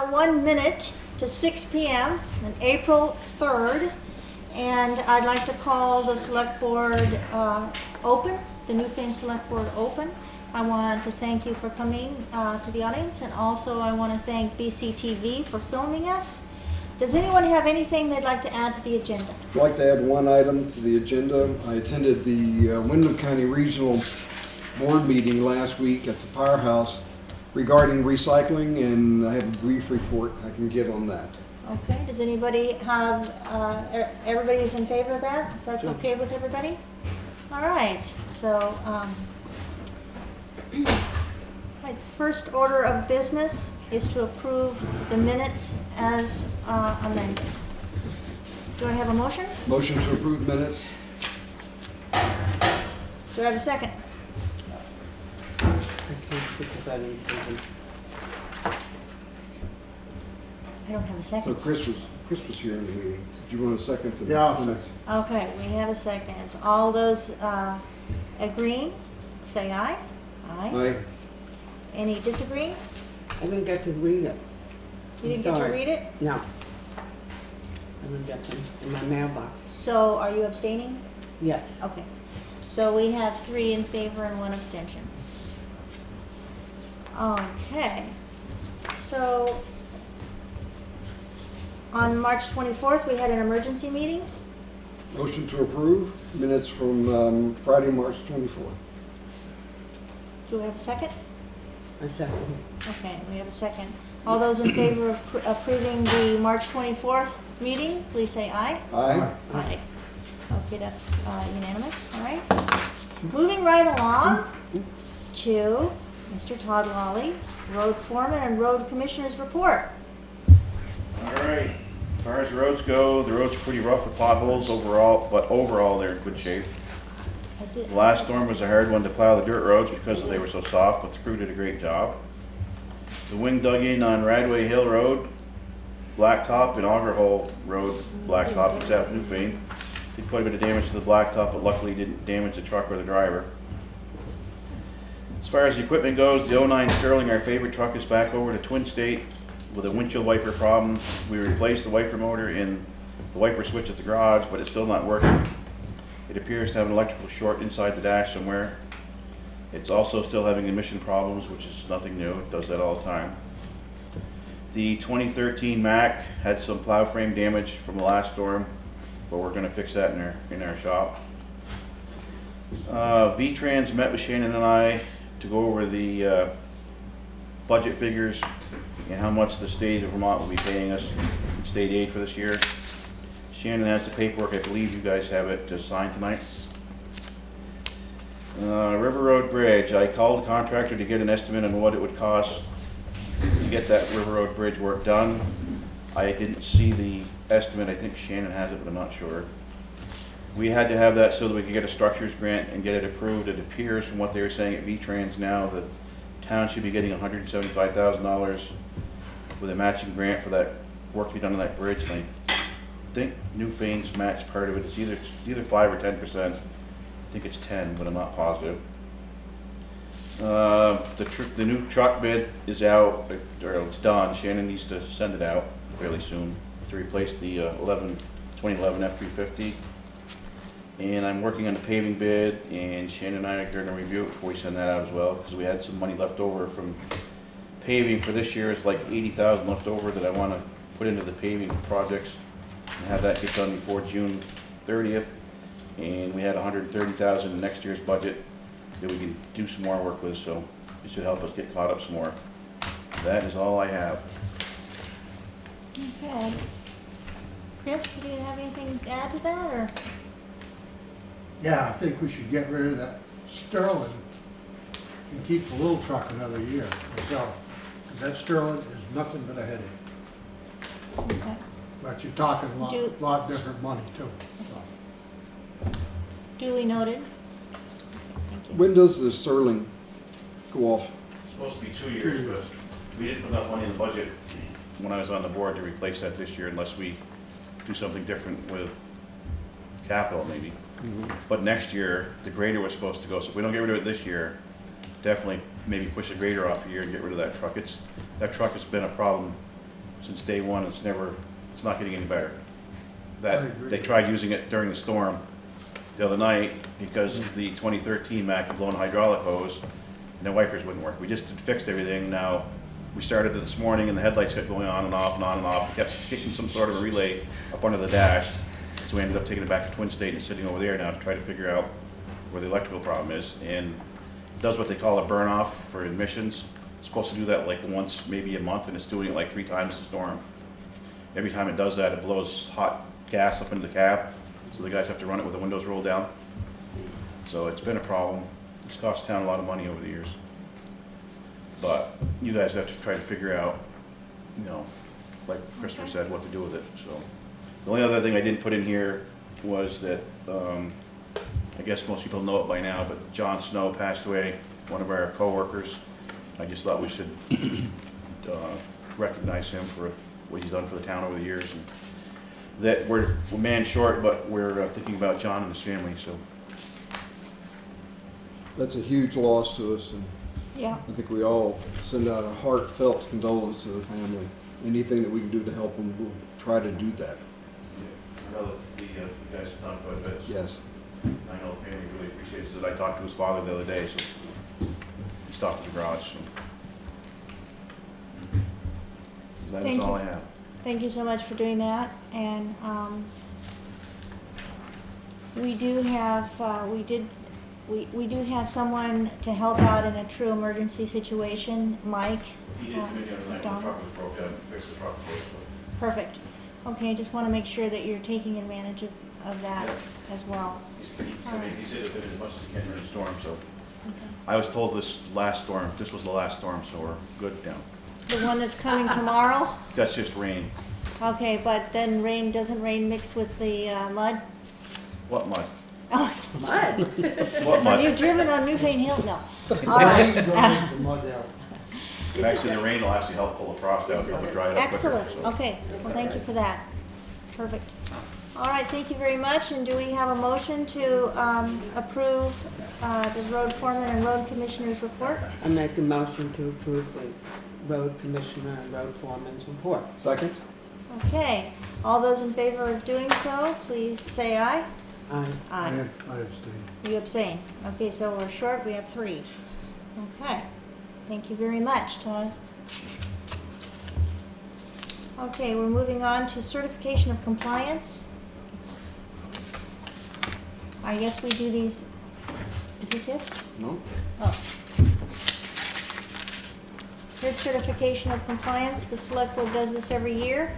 now 1 minute to 6 p.m. on April 3rd, and I'd like to call the select board open, the Newfane Selectboard open. I want to thank you for coming to the audience, and also I want to thank BCTV for filming us. Does anyone have anything they'd like to add to the agenda? I'd like to add one item to the agenda. I attended the Windham County Regional Board meeting last week at the firehouse regarding recycling, and I have a brief report I can give on that. Okay, does anybody have, everybody's in favor of that? If that's okay with everybody? All right, so, right, the first order of business is to approve the minutes as amended. Do I have a motion? Motion to approve minutes. Do I have a second? Because I need something. I don't have a So second. Chris was here in the meeting. Did you want a second to the Yeah, I'll minutes? Okay, we have a second. All those agreeing, say aye. Aye. Aye. Any disagreeing? I didn't get to read it. You didn't get to read it? No. I didn't get them in my mailbox. So are you abstaining? Yes. Okay. So we have 3 in favor and 1 abstention. Okay. So on March 24th, we had an emergency meeting. Motion to approve minutes from Friday, March 24th. Do we have a second? I second. Okay, we have a second. All those in favor of approving the March 24th meeting, please say aye. Aye. Aye. Okay, that's unanimous, all right. Moving right along to Mr. Todd Lawley's Road Foreman and Road Commissioner's report. All right, as far as roads go, the roads are pretty rough with potholes overall, but overall they're in good shape. I did- The last storm was a hard one to plow the dirt roads because they were so soft, but the crew did a great job. The wing dug in on Radway Hill Road, Blacktop, and Auger Hole Road, Blacktop, just out of Newfane. Did quite a bit of damage to the blacktop, but luckily didn't damage the truck or the driver. As far as the equipment goes, the 09 Sterling, our favorite truck, is back over to Twin State with a windshield wiper problem. We replaced the wiper motor in the wiper switch at the garage, but it's still not working. It appears to have an electrical short inside the dash somewhere. It's also still having emission problems, which is nothing new. It does that all the time. The 2013 Mack had some plow frame damage from the last storm, but we're going to fix that in our shop. V-Trans met with Shannon and I to go over the budget figures and how much the state of Vermont will be paying us in state aid for this year. Shannon has the paperwork. I believe you guys have it to sign tonight. River Road Bridge. I called the contractor to get an estimate on what it would cost to get that River Road Bridge work done. I didn't see the estimate. I think Shannon has it, but I'm not sure. We had to have that so that we could get a structures grant and get it approved. It appears from what they were saying at V-Trans now, the town should be getting $175,000 with a matching grant for that work to be done on that bridge. And I think Newfane's matched part of it. It's either 5 or 10%. I think it's 10, but I'm not positive. The new truck bid is out, or it's done. Shannon needs to send it out fairly soon to replace the 2011 F-350. And I'm working on the paving bid, and Shannon and I are going to review it before we send that out as well, because we had some money left over from paving for this year. It's like $80,000 left over that I want to put into the paving projects and have that get done before June 30th. And we had $130,000 in next year's budget that we can do some more work with, so it should help us get caught up some more. That is all I have. Okay. Chris, do you have anything to add to that, or? Yeah, I think we should get rid of that Sterling and keep the little truck another year myself. Because that Sterling is nothing but a headache. Okay. But you're talking a lot different money too. So. Duly noted. Okay, thank you. When does the Sterling go off? It's supposed to be 2 years, but we didn't put enough money in the budget when I was on the board to replace that this year unless we do something different with capital maybe. But next year, the grader was supposed to go, so if we don't get rid of it this year, definitely maybe push the grader off a year and get rid of that truck. That truck has been a problem since day one. It's not getting any better. I That, agree. they tried using it during the storm the other night because the 2013 Mack had blown a hydraulic hose and the wipers wouldn't work. We just had fixed everything. Now, we started it this morning and the headlights kept going on and off and on and off. We kept kicking some sort of a relay up under the dash. So we ended up taking it back to Twin State and sitting over there now to try to figure out where the electrical problem is. And it does what they call a burn off for emissions. It's supposed to do that like once, maybe a month, and it's doing it like 3 times a storm. Every time it does that, it blows hot gas up into the cab, so the guys have to run it with the windows rolled down. So it's been a problem. It's cost town a lot of money over the years. But you guys have to try to figure out, you know, like Christopher said, what to do with it, so. The only other thing I didn't put in here was that, I guess most people know it by now, but John Snow passed away, one of our coworkers. I just thought we should recognize him for what he's done for the town over the years. And that we're man short, but we're thinking about John and his family, so. That's a huge loss to us, and Yeah. I think we all send out a heartfelt condolence to the family. Anything that we can do to help them, we'll try to do that. I know that the you guys have done quite a bit. So Yes. I know the family really appreciates it. I talked to his father the other day, so he stopped at the garage, so. That is Thank all you. I have. Thank you so much for doing that, and we do have, we do have someone to help out in a true emergency situation, Mike. He did come in the other night, the Donald. truck was broke down, fixed the truck for us, Perfect. Okay, just want to make sure that you're taking advantage of that as well. but he said it as much as he can during the storm, so. Okay. I was told this was the last storm, so we're good now. The one that's coming tomorrow? That's just rain. Okay, but then doesn't rain mix with the mud? What mud? Oh, Mud. What have you mud? driven on Newfane Hill? No. All right. The mud out. Actually, the rain will actually help pull the frost out, Yes, it help it is. dry it up quicker. Excellent, so. okay, well, thank you for that. Perfect. All right, thank you very much, and do we have a motion to approve the road foreman and road commissioner's report? I make a motion to approve the road commissioner and road foreman's report. Second? Okay, all those in favor of doing so, please say aye. Aye. Aye. I abstain. You abstain. Okay, so we're short, we have 3. Okay, thank you very much, Todd. Okay, we're moving on to certification of compliance. I guess we do these, is this it? No? Oh. Here's certification of compliance. The select board does this every year.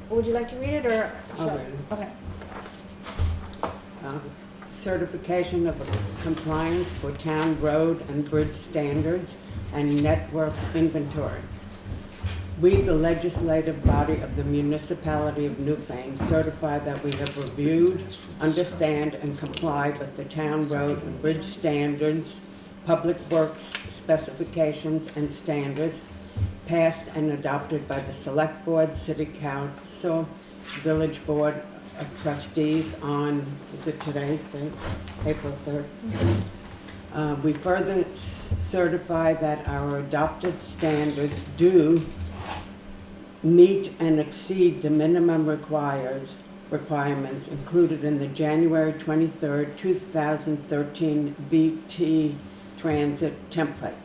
Would you like to read it, or? I'll read it. Okay. Certification of compliance for town road and bridge standards and network inventory. We, the legislative body of the municipality of Newfane, certify that we have reviewed, understand, and comply with the town road and bridge standards, public works specifications and standards, passed and adopted by the Select Board, City Council, Village Board of Trustees on, is it today's date? April 3rd. We further certify that our adopted standards do meet and exceed the minimum requirements included in the January 23rd, 2013 BT Transit template.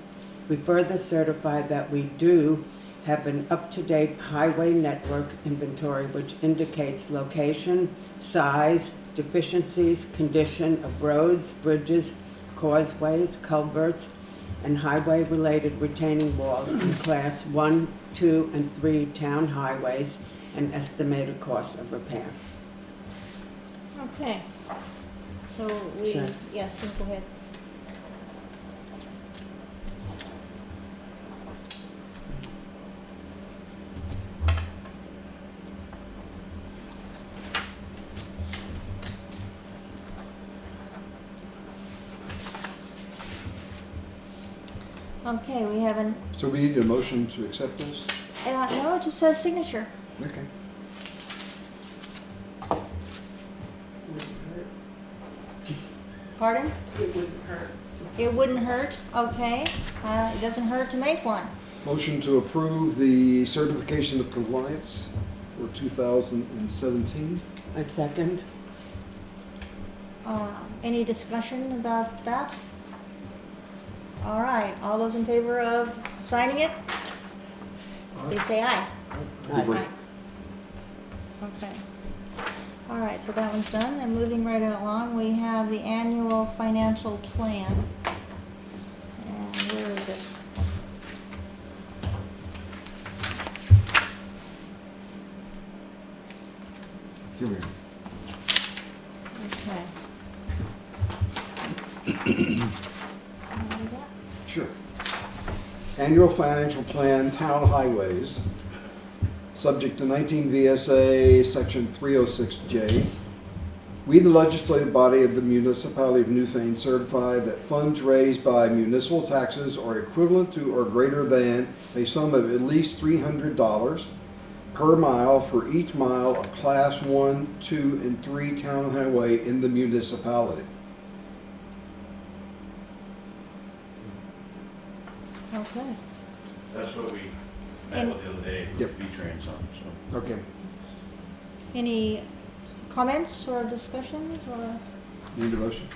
We further certify that we do have an up-to-date highway network inventory which indicates location, size, deficiencies, condition of roads, bridges, causeways, culverts, and highway-related retaining walls in Class 1, 2, and 3 town highways, and estimated cost of repair. Okay. So we, Sure. yes, go ahead. Okay, we have an, So we need a motion to accept this? no, it just says signature. Okay. Pardon? It wouldn't hurt. It wouldn't hurt, okay. It doesn't hurt to make one. Motion to approve the certification of compliance for 2017. I second. Any discussion about that? All right, all those in favor of signing it? Please say aye. Aye. Okay. All right, so that one's done. And moving right along, we have the annual financial plan. And where is it? Here we go. Okay. Sure. Annual financial plan, town highways, subject to 19 VSA section 306J. We, the legislative body of the municipality of Newfane, certify that funds raised by municipal taxes are equivalent to or greater than a sum of at least $300 per mile for each mile of class 1, 2, and 3 town highway in the municipality. Okay. That's what we met with the other day Yep. with V-Trans on, so. Okay. Any comments or discussions or? Need a motion?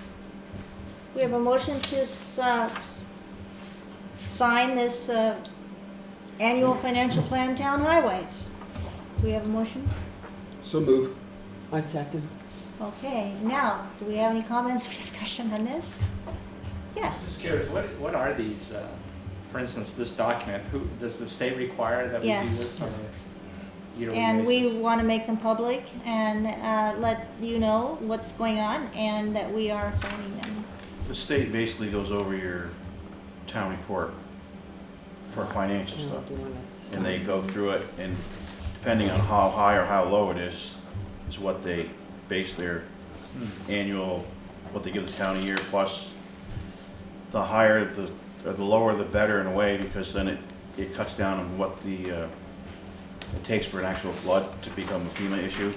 We have a motion to sign this annual financial plan town highways. Do we have a motion? So move. I second. Okay, now, do we have any comments or discussion on this? Yes. Just curious, what are these, for instance, this document, does the state require that we do Yes. this on a yearly And we basis? want to make them public and let you know what's going on and that we are signing them. The state basically goes over your town report for financial stuff. Do you want us to And they sign? go through it, and depending on how high or how low it is what they base their annual, what they give the town a year, plus the higher or the lower the better in a way, because then it cuts down on what it takes for an actual flood to become a FEMA issue.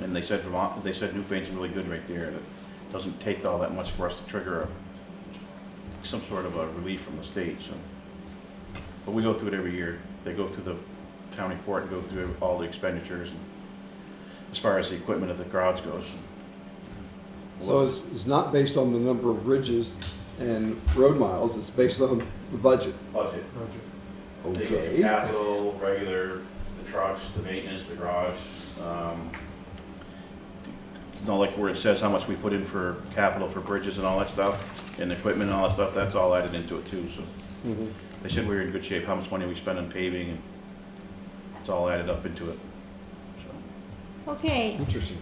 And they said Newfane's really good right there. It doesn't take all that much for us to trigger some sort of a relief from the state, so. But we go through it every year. They go through the town report and go through all the expenditures, and as far as the equipment of the crowds goes. So it's not based on the number of bridges and road miles, it's based on the budget. Budget. Budget. They go through Okay. capital, regular, the trucks, the maintenance, the garage. It's not like where it says how much we put in for capital for bridges and all that stuff, and equipment and all that stuff, that's all added into it too, so. They said we were in good shape, how much money we spend on paving, and it's all added up into it, so. Okay, Interesting.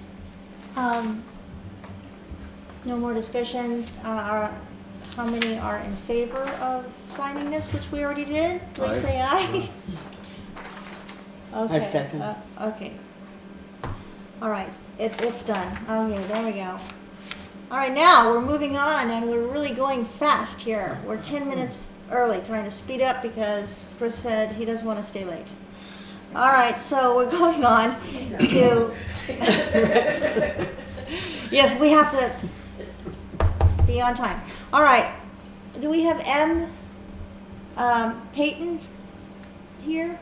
no more discussion. How many are in favor of signing this, which we already did? Please say aye. Okay. second. Okay. All right, it's done. Okay, there we go. All right, now we're moving on and we're really going fast here. We're 10 minutes early, trying to speed up because Chris said he doesn't want to stay late. All right, so we're going on to, yes, we have to be on time. All right, do we have Peyton here?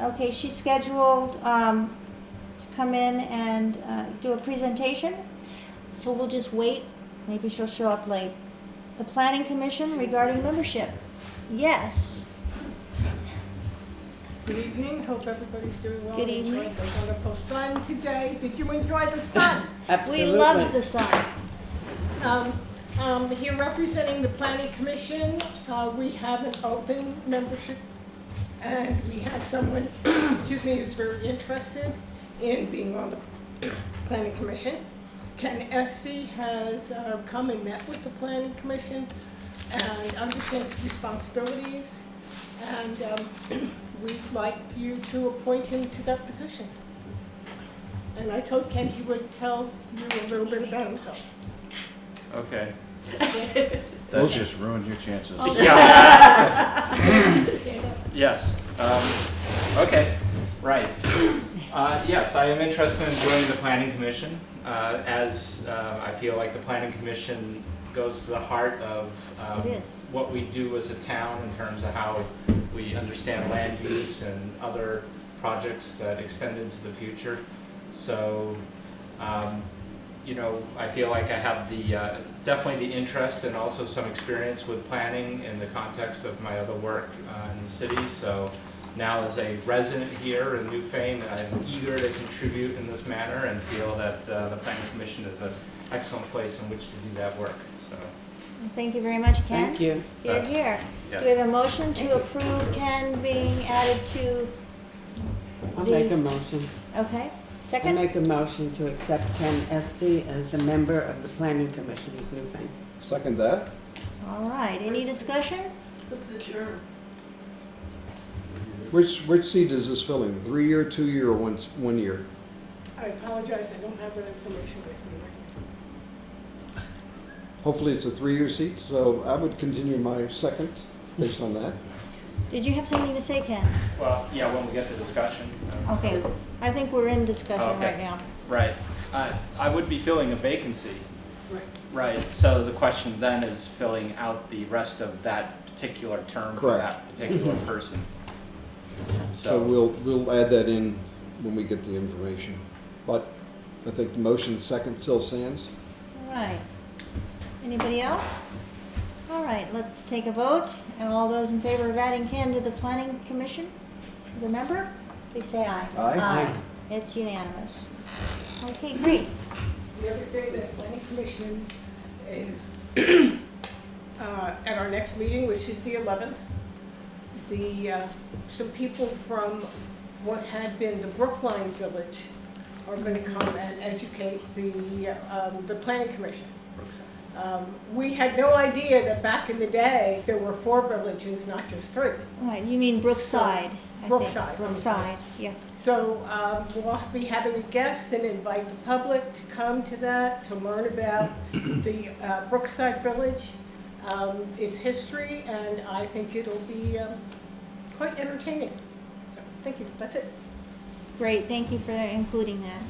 Okay, she's scheduled to come in and do a presentation, so we'll just wait. Maybe she'll show up late. The Planning Commission regarding membership. Yes. Good evening, hope everybody's doing well. Good evening. Enjoyed the wonderful sun today. Did you enjoy the sun? Absolutely. We love the sun. Here representing the Planning Commission, we have an open membership and we have someone, excuse me, who's very interested in being on the Planning Commission. Ken Estey has come and met with the Planning Commission and understands the responsibilities, and we'd like you to appoint him to that position. And I told Ken he would tell you a little bit about himself. Okay. That just ruined your chances. Stand up. Yes. Okay. Right. Yes, I am interested in joining the Planning Commission, as I feel like the Planning Commission goes to the heart of It is. what we do as a town in terms of how we understand land use and other projects that extend into the future. So, you know, I feel like I have the definitely the interest and also some experience with planning in the context of my other work in the city. So now as a resident here in Newfane, I'm eager to contribute in this manner and feel that the Planning Commission is an excellent place in which to do that work. So, Thank you very much, Ken. Thank you. Here, That's- here. yes. Do we have a motion to approve Ken being added to, I'll make a motion. okay? I Second? make a motion to accept Ken Estey as a member of the Planning Commission of Newfane. Second that. All right, any discussion? What's the term? Which seat is this filling? 3-year, 2-year, or 1 year? I apologize, I don't have that information with me right Hopefully it's a 3-year seat, so I would continue my second based on that. Did you have something to say, Ken? well, yeah, when we get to discussion. Okay, I think we're in discussion Okay. right now. Right. I would be filling a vacancy. now. Right. So the question then is filling out the rest of that particular term for Correct. that particular person. So we'll add that in when we get the information. But I think the motion second still stands. All right. Anybody else? All right, let's take a vote. And all those in favor of adding Ken to the Planning Commission as a member, please say aye. Aye. Aye. It's unanimous. Okay, great. The other thing that planning commission is, at our next meeting, which is the 11th, some people from what had been the Brookline Village are gonna come and educate the planning commission. We had no idea that back in the day, there were 4 villages, not just 3. All right, you mean Brookside, I think. Brookside. Brookside, yeah. So we'll be having a guest and invite the public to come to that, to learn about the Brookside Village, its history, and I think it'll be quite entertaining. So, thank you, that's it. Great, thank you for including that.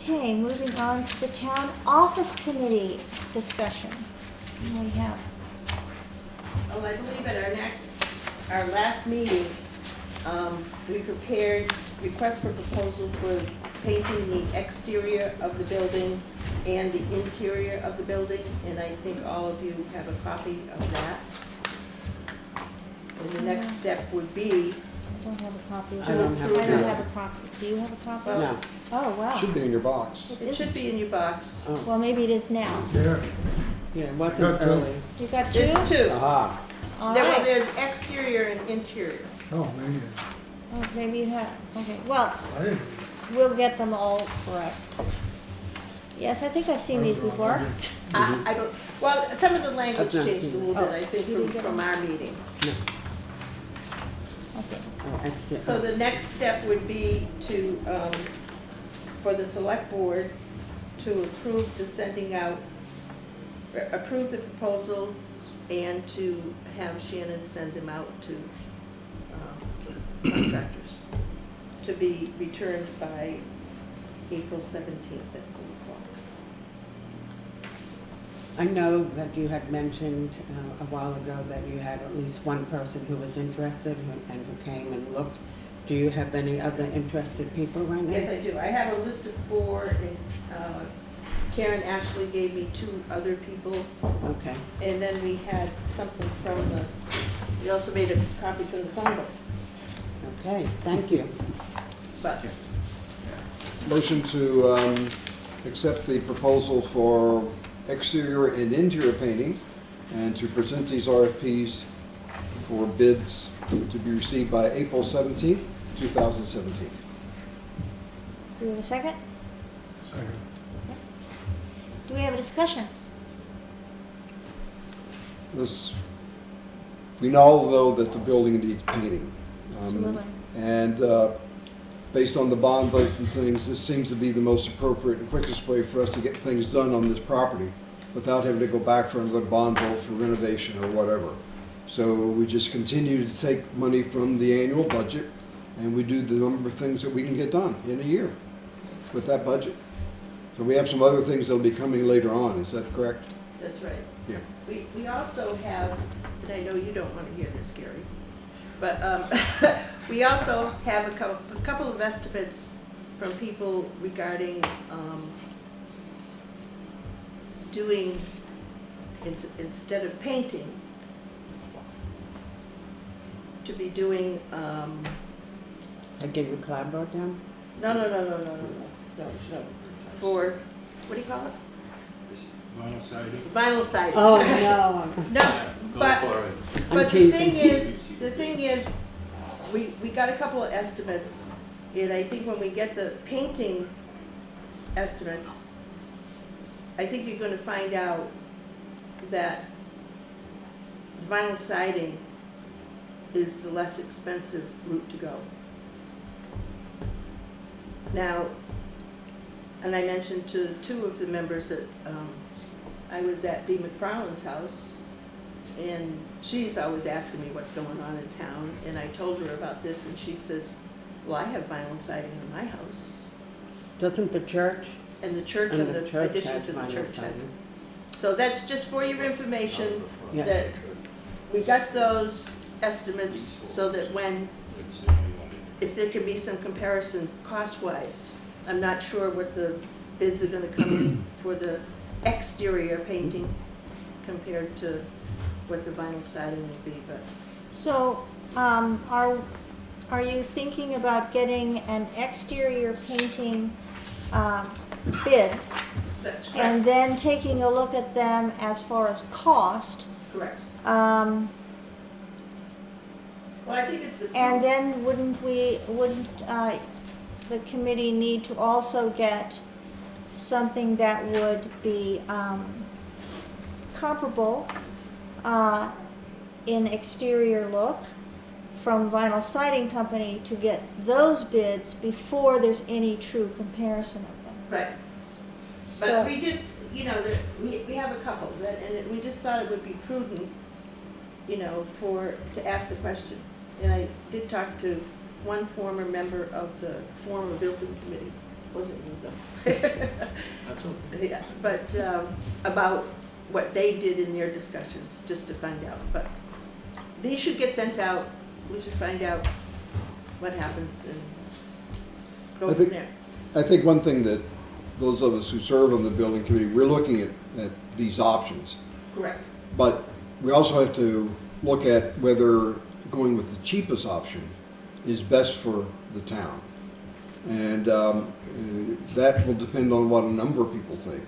Okay, moving on to the Town Office Committee discussion. What do we have? Well, I believe at our last meeting, we prepared request for proposal for painting the exterior of the building and the interior of the building, and I think all of you have a copy of that. And the next step would be, I don't have a copy. I don't have I a don't copy. have a copy. Do you have a copy? No. Oh, wow. Should be in your box. it should be in your box. Oh, Well, maybe it is now. Yeah, yeah, it wasn't Got two. early. You got 2? There's 2. Aha. All Well, right. there's exterior and interior. oh, maybe, Oh, maybe you have, okay. Well, I didn't. we'll get them all correct. Yes, I think I've seen these before. I don't, well, some of the language I've not changed a seen little it. bit, I think, You didn't get from them? our meeting. Okay. Oh, extra. So the next step would be to, for the select board to approve the sending out, approve the proposal and to have Shannon send them out to contractors to be returned by April 17th at 4:00. I know that you had mentioned a while ago that you had at least one person who was interested and who came and looked. Do you have any other interested people right now? Yes, I do. I have a list of 4, and Karen Ashley gave me 2 other people. Okay. And then we had something from we also made a copy from the phone book. Okay, thank you. But Motion to accept the proposal for exterior and interior painting and to present these RFPs for bids to be received by April 17th, 2017. Do we have a second? Second. Do we have a discussion? We all know that the building needs painting. Absolutely. And based on the bond votes and things, this seems to be the most appropriate and quickest way for us to get things done on this property without having to go back for another bond vote for renovation or whatever. So we just continue to take money from the annual budget and we do the number of things that we can get done in a year with that budget. So we have some other things that'll be coming later on, is that correct? That's right. Yeah. We also have, and I know you don't want to hear this, Gary, but we also have a couple of estimates from people regarding doing, instead of painting, to be doing, Again, the clapboard down? no, for, what do you call it? Vinyl siding. Vinyl siding. Oh, no. No, Go but, for it. but teasing. the thing is, we got a couple of estimates, and I think when we get the painting estimates, I think you're gonna find out that vinyl siding is the less expensive route to go. Now, and I mentioned to two of the members that I was at Dee McFarland's house, and she's always asking me what's going on in town, and I told her about this, and she says, well, I have vinyl siding in my house. Doesn't the church? And the church And and the the church addition has to the vinyl church has. siding. So that's just for your information, that Yes. we got those estimates so that when, if there can be some comparison cost-wise. I'm not sure what the bids are gonna come in for the exterior painting compared to what the vinyl siding would be, but So, are you thinking about getting an exterior painting bids that's and correct. then taking a look at them as far as cost? Correct. Um, Well, I think it's the. and then wouldn't the committee need to also get something that would be comparable in exterior look from Vinyl Siding Company to get those bids before there's any true comparison of them? Right. So, But we just, we have a couple that, and we just thought it would be prudent, to ask the question. And I did talk to one former member of the former building committee, wasn't you though? That's okay. Yeah, but, about what they did in their discussions, just to find out. But these should get sent out, we should find out what happens and go I from think- there. I think one thing that those of us who serve on the building committee, we're looking at these options. Correct. But we also have to look at whether going with the cheapest option is best for the town. And that will depend on what a number of people think.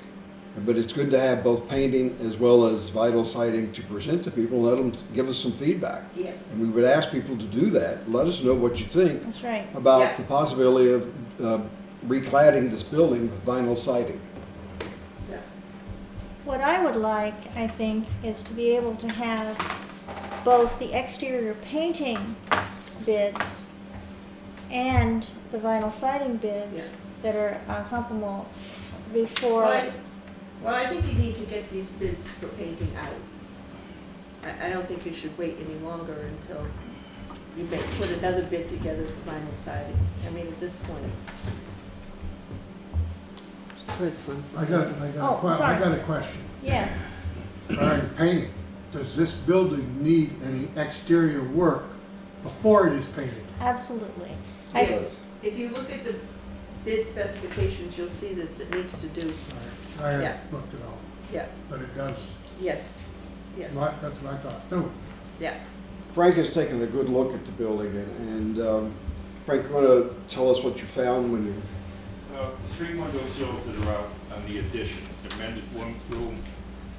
But it's good to have both painting as well as vinyl siding to present to people, and let them give us some feedback. Yes. And we would ask people to do that. Let us know what you think that's right. about Yeah. the possibility of recladding this building with vinyl siding. Yeah. What I would like, I think, is to be able to have both the exterior painting bids and the vinyl siding bids that are comparable before. Well, I think you need to get these bids for painting out. I don't think you should wait any longer until you may put another bid together for vinyl siding. I mean, at this point, Chris wants to I say got, something. I got a question. Yes, Regarding painting, does this building need any exterior work before it is painted? absolutely. I- yes, if you look at the bid specifications, you'll see that it needs to do, I Yeah. haven't looked it all, yeah, but it does. yes, yes, That's what I thought. No, yeah. Frank has taken a good look at the building, and Frank, you want to tell us what you found when you... The three window sills that are out on the addition, the men's one room,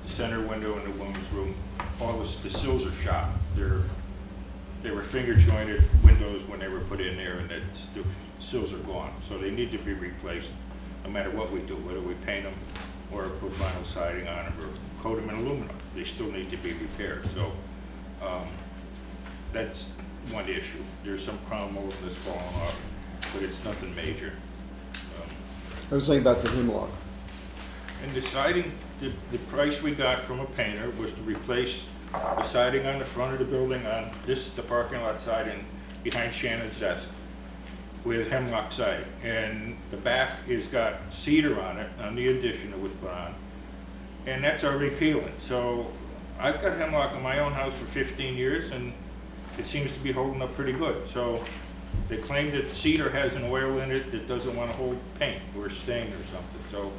the center window, and the women's room, all the sills are shot. They were finger jointed windows when they were put in there, and the sills are gone. So they need to be replaced, no matter what we do, whether we paint them or put vinyl siding on them or coat them in aluminum. They still need to be repaired. So that's one issue. There's some crown mold that's falling off, but it's nothing major. I was saying about the hemlock. And the siding, the price we got from a painter was to replace the siding on the front of the building on this, the parking lot side and behind Shannon's desk. with hemlock siding, and the back has got cedar on it, on the addition that was put on, and that's already peeling. So I've got hemlock in my own house for 15 years, and it seems to be holding up pretty good. So they claim that cedar has an oil in it that doesn't want to hold paint or stain or something. So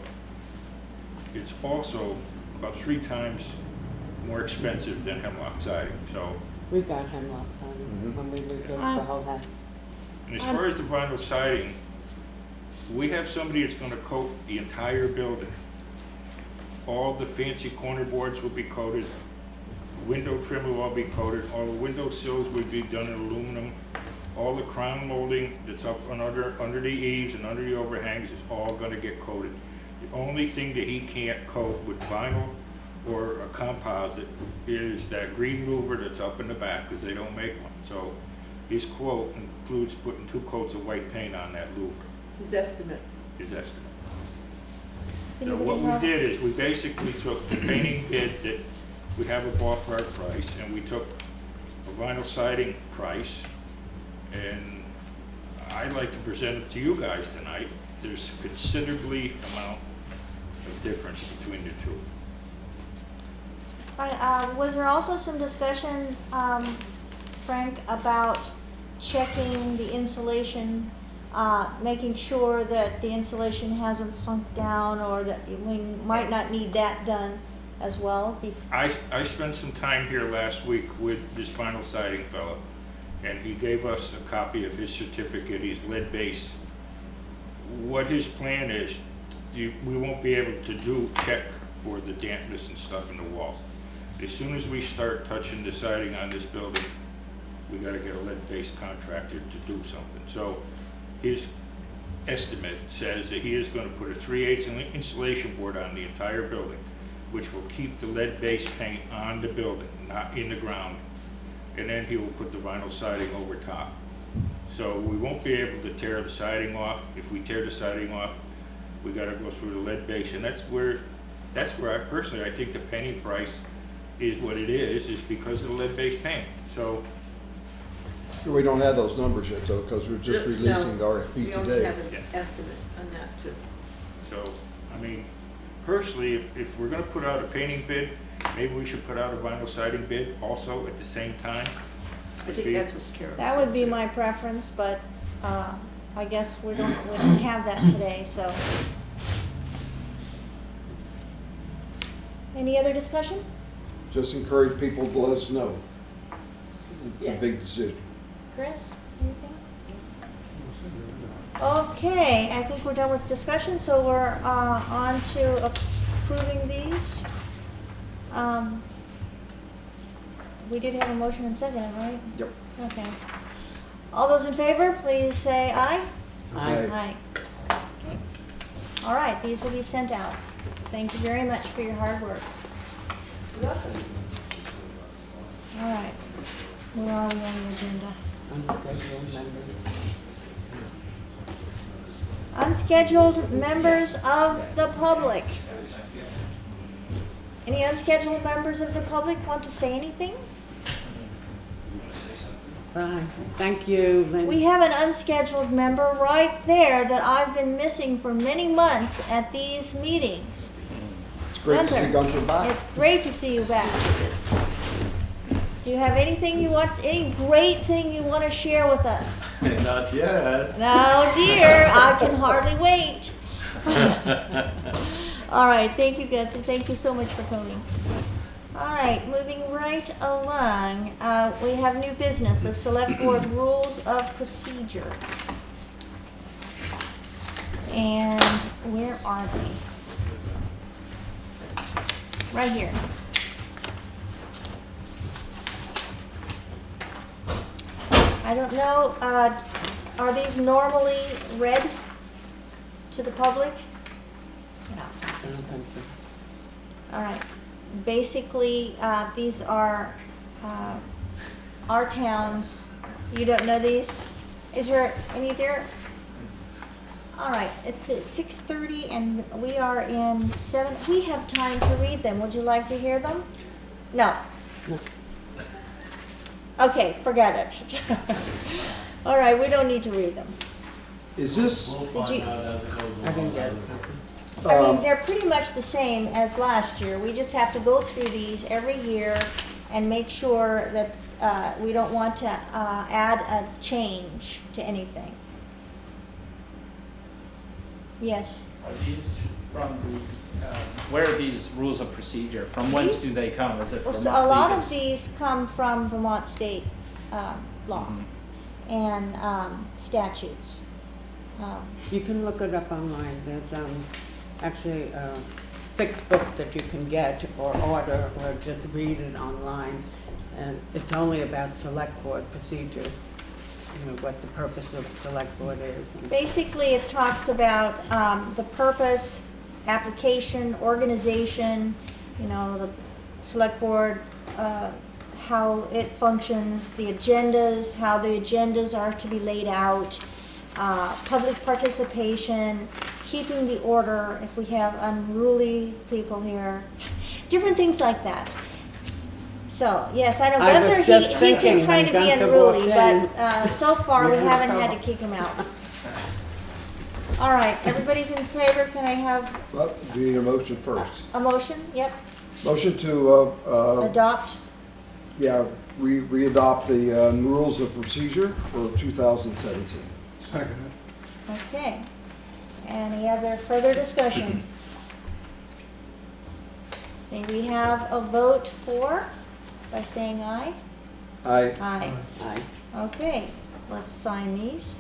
it's also about 3 times more expensive than hemlock siding. So, We got hemlock siding when we rebuilt the whole house. and as far as the vinyl siding, we have somebody that's gonna coat the entire building. All the fancy corner boards will be coated, window trim will all be coated, all the window sills will be done in aluminum. All the crown molding that's up under the eaves and under the overhangs is all gonna get coated. The only thing that he can't coat with vinyl or a composite is that green louver that's up in the back, because they don't make one. So his quote includes putting 2 coats of white paint on that louver, His estimate. his estimate. Does So anybody what we have- did is we basically took the painting bid that we have a ballpark price, and we took a vinyl siding price, and I'd like to present it to you guys tonight. There's considerably amount of difference between the two. Was there also some discussion, Frank, about checking the insulation, making sure that the insulation hasn't sunk down, or that we might not need that done as well? I spent some time here last week with this vinyl siding fellow, and he gave us a copy of his certificate. He's lead-based. What his plan is, we won't be able to check for the dampness and stuff in the walls. As soon as we start touching the siding on this building, we gotta get a lead-based contractor to do something. So his estimate says that he is gonna put a 3/8 insulation board on the entire building, which will keep the lead-based paint on the building, not in the ground. And then he will put the vinyl siding over top. So we won't be able to tear the siding off. If we tear the siding off, we gotta go through the lead base, and that's where I personally, I think the painting price is what it is because of the lead-based paint. So, We don't have those numbers yet though, because we're just releasing the RFP We only today. have an Yeah. estimate on that too. so, I mean, personally, if we're gonna put out a painting bid, maybe we should put out a vinyl siding bid also at the same time. I think that's what's Carol That said. would be my preference, but I guess we don't have that today, so. Any other discussion? Just encourage people to let us know. It's a Yeah. big decision. Chris, anything? Okay, I think we're done with discussion, so we're on to approving these. We did have a motion and second, right? Yep. Okay. All those in favor, please say aye. Aye. Aye. Okay. All right, these will be sent out. Thank you very much for your hard work. All right. Where are we on the agenda? Unscheduled members. Unscheduled members of the public. Any unscheduled members of the public want to say anything? Bye. Thank you, Lynn. We have an unscheduled member right there that I've been missing for many months at these meetings. It's great to see Gunther back. It's great to see you back. Do you have anything any great thing you want to share with us? Not yet. No, dear, I can hardly wait. All right, thank you, Gunther. Thank you so much for coming. All right, moving right along, we have new business, the Select Board Rules of Procedure. And where are they? Right here. I don't know, are these normally read to the public? No. I don't think so. All right. Basically, these are our towns. You don't know these? Is there any there? All right. It's at 6:30, and we are in 7. We have time to read them. Would you like to hear them? No. No. Okay, forget it. All right, we don't need to read them. Is this, We'll Did find you- out as it goes along. I didn't get it. I mean, um, they're pretty much the same as last year. We just have to go through these every year and make sure that we don't want to add a change to anything. Yes. Are these from the, where are these rules of procedure? From whence do they come? Is it Well, from so a lot of legal- these come from Vermont state law Mhm. and statutes. You can look it up online. There's actually a thick book that you can get or order or just read it online. And it's only about select board procedures, you know, what the purpose of select board is. And Basically, it talks about the purpose, application, organization, you know, the select board, how it functions, the agendas, how the agendas are to be laid out, public participation, keeping the order if we have unruly people here, different things like that. So, yes, I know I was Gunther, just he can thinking kind when of be Gunther unruly, walked but so far we we had haven't had to trouble. kick him out. All right, everybody's in favor, can I have well, we need a motion first. a motion? Yep, Motion to, adopt. yeah, re-adopt the rules of procedure for 2017. Second Okay. Any other further discussion? May we have a vote for, by saying aye? Aye. Aye. I Okay, let's sign these.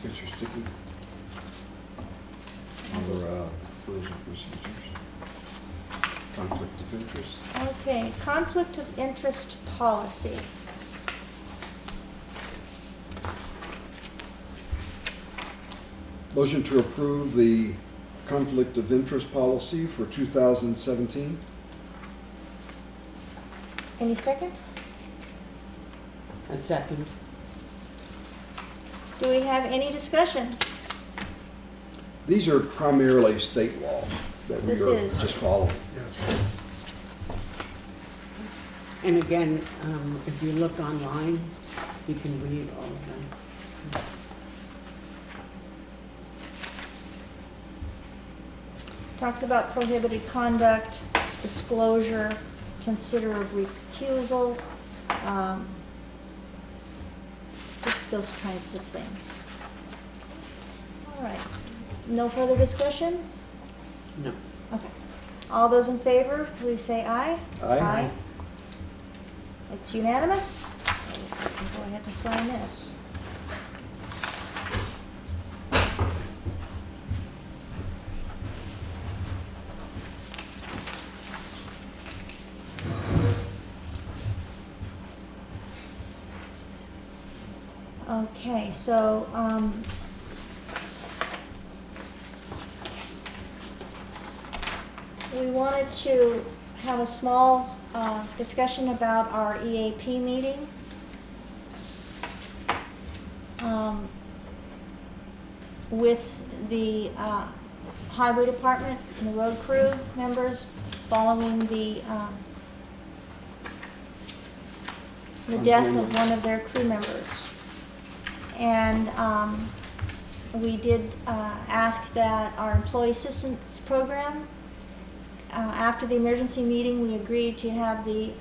Get your sticky. Under rules of procedures. Conflict of interest. Okay, conflict of interest policy. Motion to approve the conflict of interest policy for 2017. Any second? a second. Do we have any discussion? These are primarily state law that we This are is. just following. it, yes. And again, if you look online, you can read all of them. Talks about prohibited conduct, disclosure, consider of recusal, just those types of things. All right, no further discussion? No. Okay. All those in favor, please say aye. Aye. It's unanimous, so we can go ahead and sign this. Okay, so, we wanted to have a small discussion about our EAP meeting. With the highway department and the road crew members following the death of one of their crew members. And we did ask that our employee assistance program, after the emergency meeting, we agreed to have the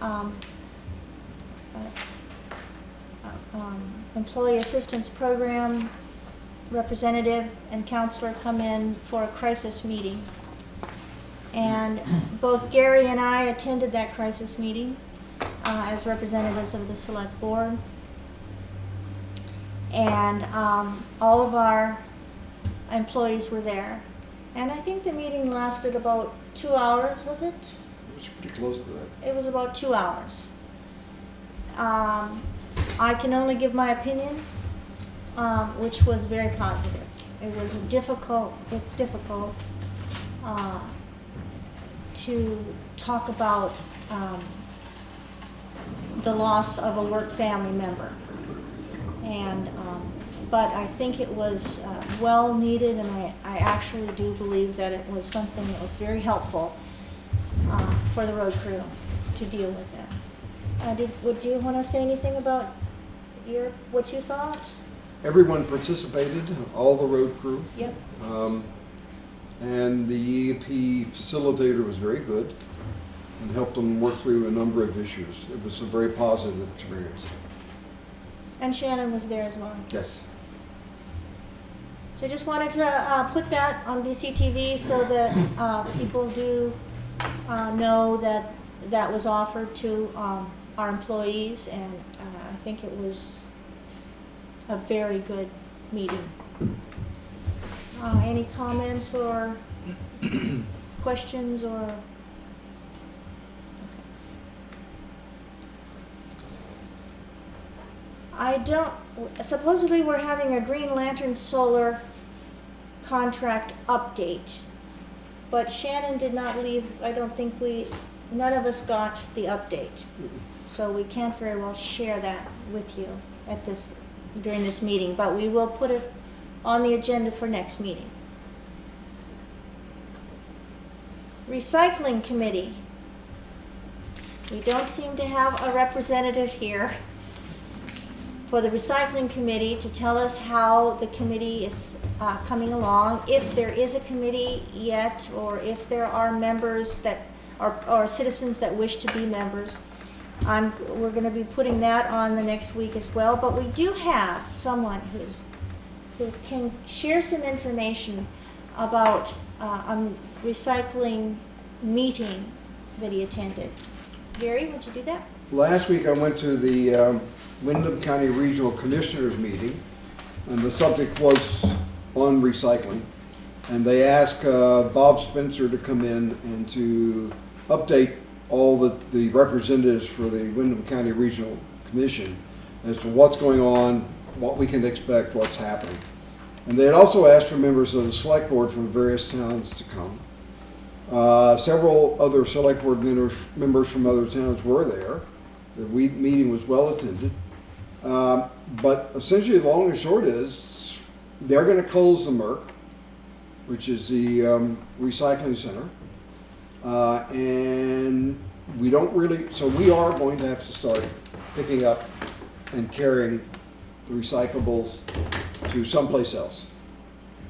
employee assistance program representative and counselor come in for a crisis meeting. And both Gary and I attended that crisis meeting as representatives of the select board. And all of our employees were there. And I think the meeting lasted about 2 hours, was it? It was pretty close to that. It was about 2 hours. I can only give my opinion, which was very positive. It was difficult to talk about the loss of a work family member. And, but I think it was well needed, and I actually do believe that it was something that was very helpful for the road crew to deal with that. Would you want to say anything about what you thought? Everyone participated, all the road crew. Yep. And the EAP facilitator was very good and helped them work through a number of issues. It was a very positive experience. And Shannon was there as well. Yes. So I just wanted to put that on BCTV so that people do know that that was offered to our employees, and I think it was a very good meeting. Any comments or questions or? Okay. Supposedly we're having a Green Lantern Solar contract update, but Shannon did not leave, I don't think none of us got the update. So we can't very well share that with you during this meeting, but we will put it on the agenda for next meeting. Recycling Committee. We don't seem to have a representative here for the Recycling Committee to tell us how the committee is coming along, if there is a committee yet, or if there are members that or citizens that wish to be members. We're going to be putting that on the next week as well, but we do have someone who can share some information about a recycling meeting that he attended. Gary, would you do that? Last week I went to the Windham County Regional Commissioners meeting, and the subject was on recycling. And they asked Bob Spencer to come in and to update all the representatives for the Windham County Regional Commission as to what's going on, what we can expect, what's happening. And they had also asked for members of the select board from various towns to come. Several other select board members from other towns were there. The meeting was well attended. But essentially the long and short is they're going to close the MRC, which is the recycling center. And we don't really, so we are going to have to start picking up and carrying the recyclables to someplace else.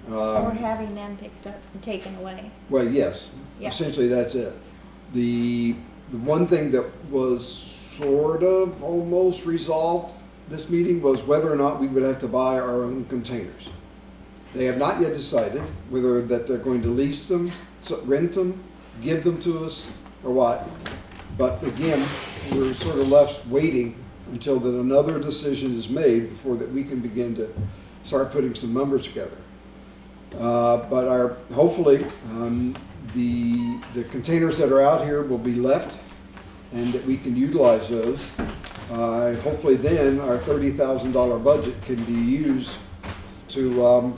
Or having them picked up and taken away. Well, yes, Yeah. essentially that's it. The one thing that was sort of almost resolved this meeting was whether or not we would have to buy our own containers. They have not yet decided whether that they're going to lease them, rent them, give them to us, or what. But again, we're sort of left waiting until that another decision is made before that we can begin to start putting some numbers together. But hopefully the containers that are out here will be left, and that we can utilize those. Hopefully then our $30,000 budget can be used to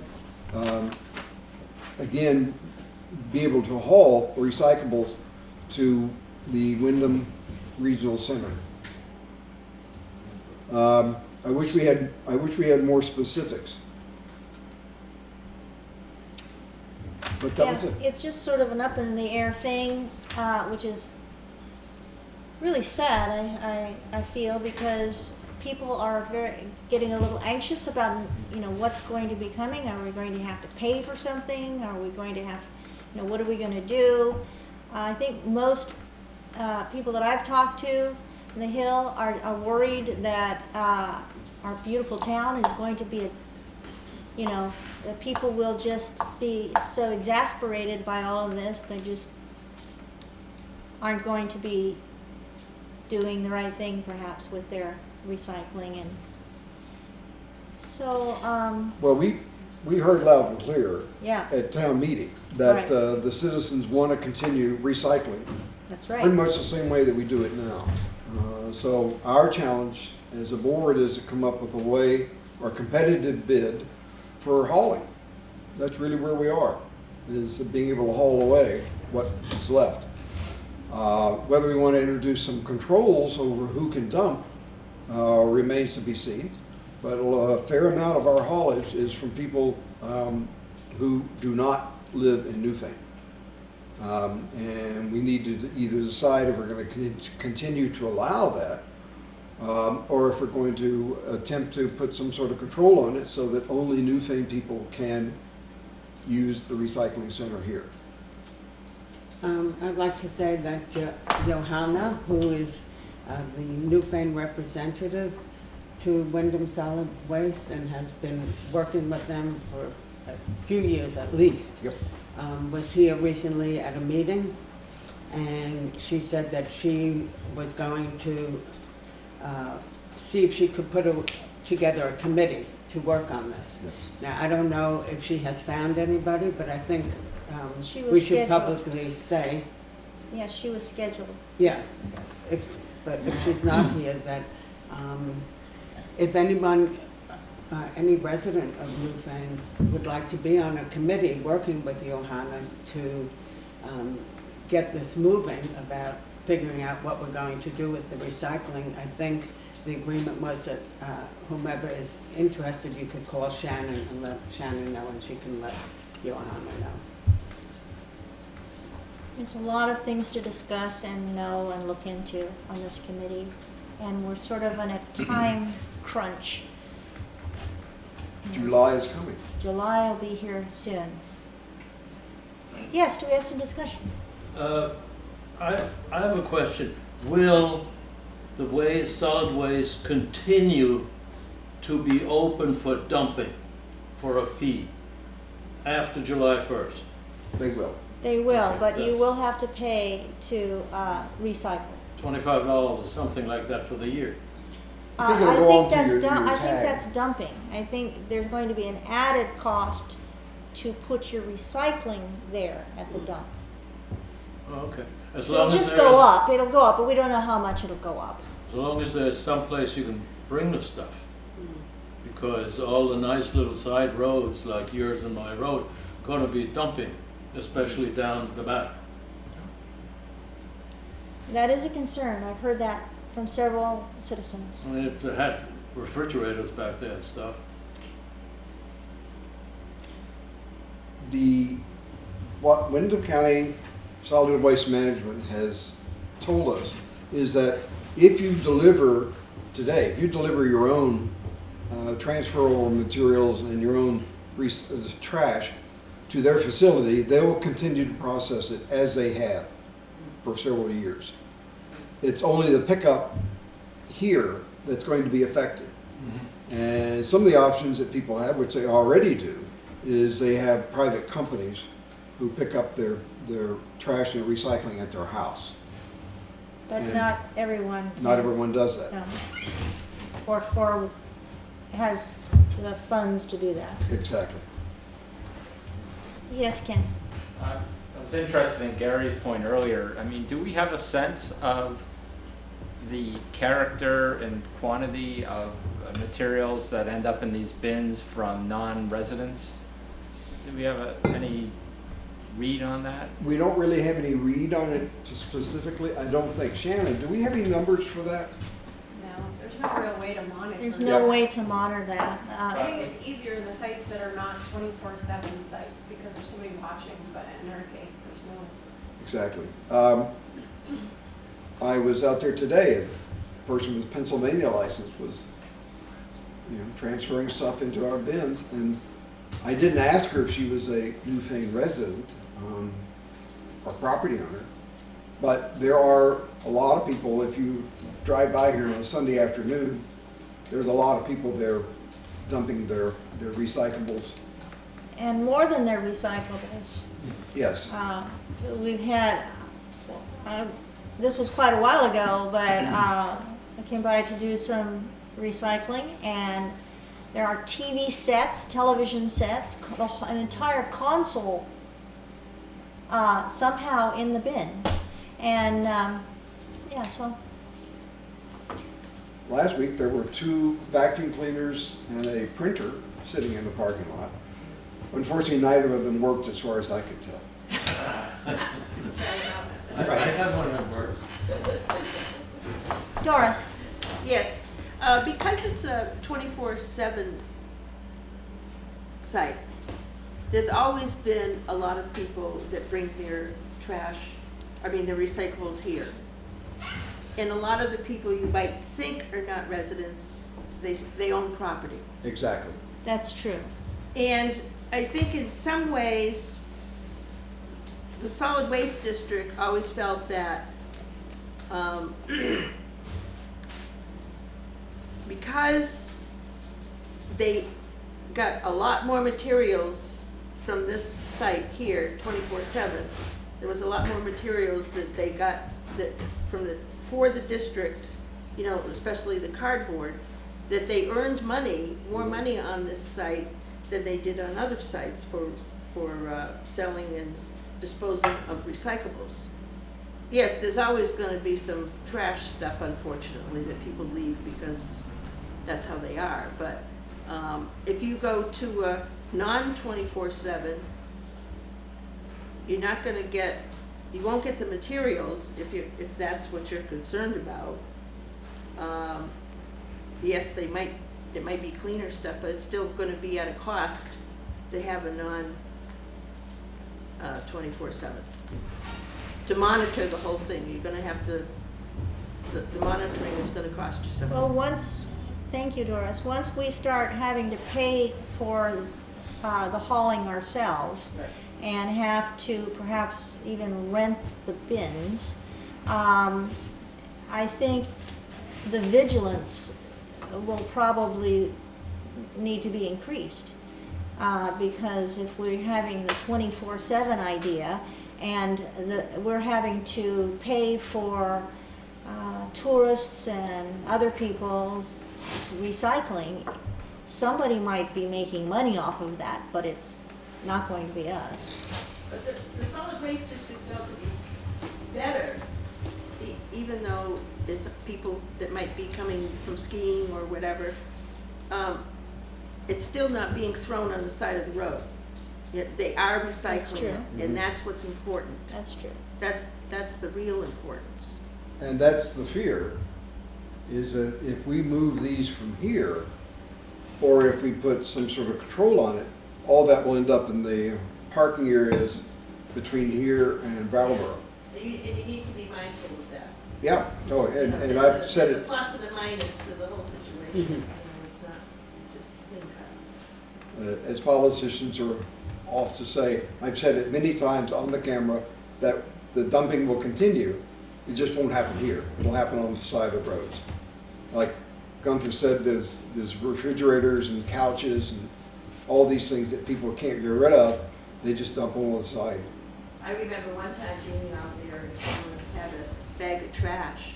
again be able to haul recyclables to the Windham Regional Center. I wish we had more specifics. But that was it. It's just sort of an up in the air thing, which is really sad, I feel, because people are getting a little anxious about, what's going to be coming. Are we going to have to pay for something? Are we going to have, what are we going to do? I think most people that I've talked to in the Hill are worried that our beautiful town is going to be that people will just be so exasperated by all of this, they just aren't going to be doing the right thing perhaps with their recycling. And so well, we we heard loud and clear Yeah, at town meeting that Right. the citizens want to continue recycling that's pretty right. much the same way that we do it now. So our challenge as a board is to come up with a way or competitive bid for hauling. That's really where we are, is being able to haul away what is left. Whether we want to introduce some controls over who can dump remains to be seen. But a fair amount of our haulage is from people who do not live in Newfane. And we need to either decide if we're going to continue to allow that, or if we're going to attempt to put some sort of control on it so that only Newfane people can use the recycling center here. I'd like to say that Johanna, who is the Newfane representative to Wyndham Solid Waste and has been working with them for a few years at least, Yep. was here recently at a meeting, and she said that she was going to see if she could put together a committee to work on this. Yes. Now, I don't know if she has found anybody, but I think She was we should scheduled. publicly say, Yeah, she was scheduled. yeah, but if she's not here, that if anyone, any resident of Newfane would like to be on a committee working with Johanna to get this moving about figuring out what we're going to do with the recycling, I think the agreement was that whomever is interested, you could call Shannon and let Shannon know, and she can let Johanna know. There's a lot of things to discuss and know and look into on this committee, and we're sort of in a time crunch. July is coming. July will be here soon. Yes, do we have some discussion? I have a question. Will the solid waste continue to be open for dumping for a fee after July 1st? They will. They will, but you That's- will have to pay to recycle. $25 or something like that for the year? I think it'll go onto your I think tag. that's dumping. I think there's going to be an added cost to put your recycling there at the dump. Oh, okay. As So long it'll as just there's- go up, it'll go up, but we don't know how much it'll go up. As long as there's some place you can bring the stuff. Because all the nice little side roads like yours and my road gonna be dumping, especially down the back. That is a concern. I've heard that from several citizens. I mean, if they had refrigerators back there and stuff. What Wyndham County Solid Waste Management has told us is that if you deliver today, if you deliver your own transferable materials and your own trash to their facility, they will continue to process it as they have for several years. It's only the pickup here that's going to be affected. And some of the options that people have, which they already do, is they have private companies who pick up their trash and recycling at their house. But And not everyone. Not everyone does that. No. Or has the funds to do that. Exactly. Yes, Ken? I was interested in Gary's point earlier. I mean, do we have a sense of the character and quantity of materials that end up in these bins from non-residents? Do we have any read on that? We don't really have any read on it specifically, I don't think. Shannon, do we have any numbers for that? No, there's no real way to monitor. There's it. no Yeah. way to monitor that. I think it's easier in the sites that are not 24/7 sites because there's somebody watching, but in our case, there's no. Exactly. I was out there today, and a person with a Pennsylvania license was, transferring stuff into our bins, and I didn't ask her if she was a Newfane resident or property owner, but there are a lot of people, if you drive by here on a Sunday afternoon, there's a lot of people there dumping their recyclables. And more than their recyclables. Yes. We've had, this was quite a while ago, but I came by to do some recycling, and There are TV sets, television sets, an entire console somehow in the bin. And yeah, so Last week, there were 2 vacuum cleaners and a printer sitting in the parking lot. Unfortunately, neither of them worked as far as I could tell. I have one that works. Doris, Yes, because it's a 24/7 site, there's always been a lot of people that bring their their recyclables here. And a lot of the people you might think are not residents, they own property. Exactly. that's true. And I think in some ways, the solid waste district always felt that because they got a lot more materials from this site here, 24/7, there was a lot more materials that they got for the district, you know, especially the cardboard, that they earned more money on this site than they did on other sites for selling and disposing of recyclables. Yes, there's always going to be some trash stuff, unfortunately, that people leave because that's how they are. But if you go to a non-24/7, you're not going to get, you won't get the materials if that's what you're concerned about. Yes, it might be cleaner stuff, but it's still going to be at a cost to have a non-24/7. To monitor the whole thing, you're going to have to, the monitoring is going to cost you something. Well, thank you, Doris. Once we start having to pay for the hauling ourselves and have to perhaps even rent the bins, I think the vigilance will probably need to be increased. Because if we're having the 24/7 idea and we're having to pay for tourists and other people's recycling, somebody might be making money off of that, but it's not going to be us. But the solid waste district felt it was better, even though it's people that might be coming from skiing or whatever, it's still not being thrown on the side of the road. They are recycling it, and that's what's important. That's true. That's the real importance. And that's the fear, is that if we move these from here, or if we put some sort of control on it, all that will end up in the parking areas between here and Brattleboro. And you need to be mindful of that. Yeah, oh, and I've said There's a it. plus and a minus to the whole situation. It's not just clean cut. As politicians are off to say, I've said it many times on the camera, that the dumping will continue. It just won't happen here. It'll happen on the side of roads. Like Gunther said, there's refrigerators and couches and all these things that people can't get rid of. They just dump them on the side. I remember one time being out there and someone had a bag of trash.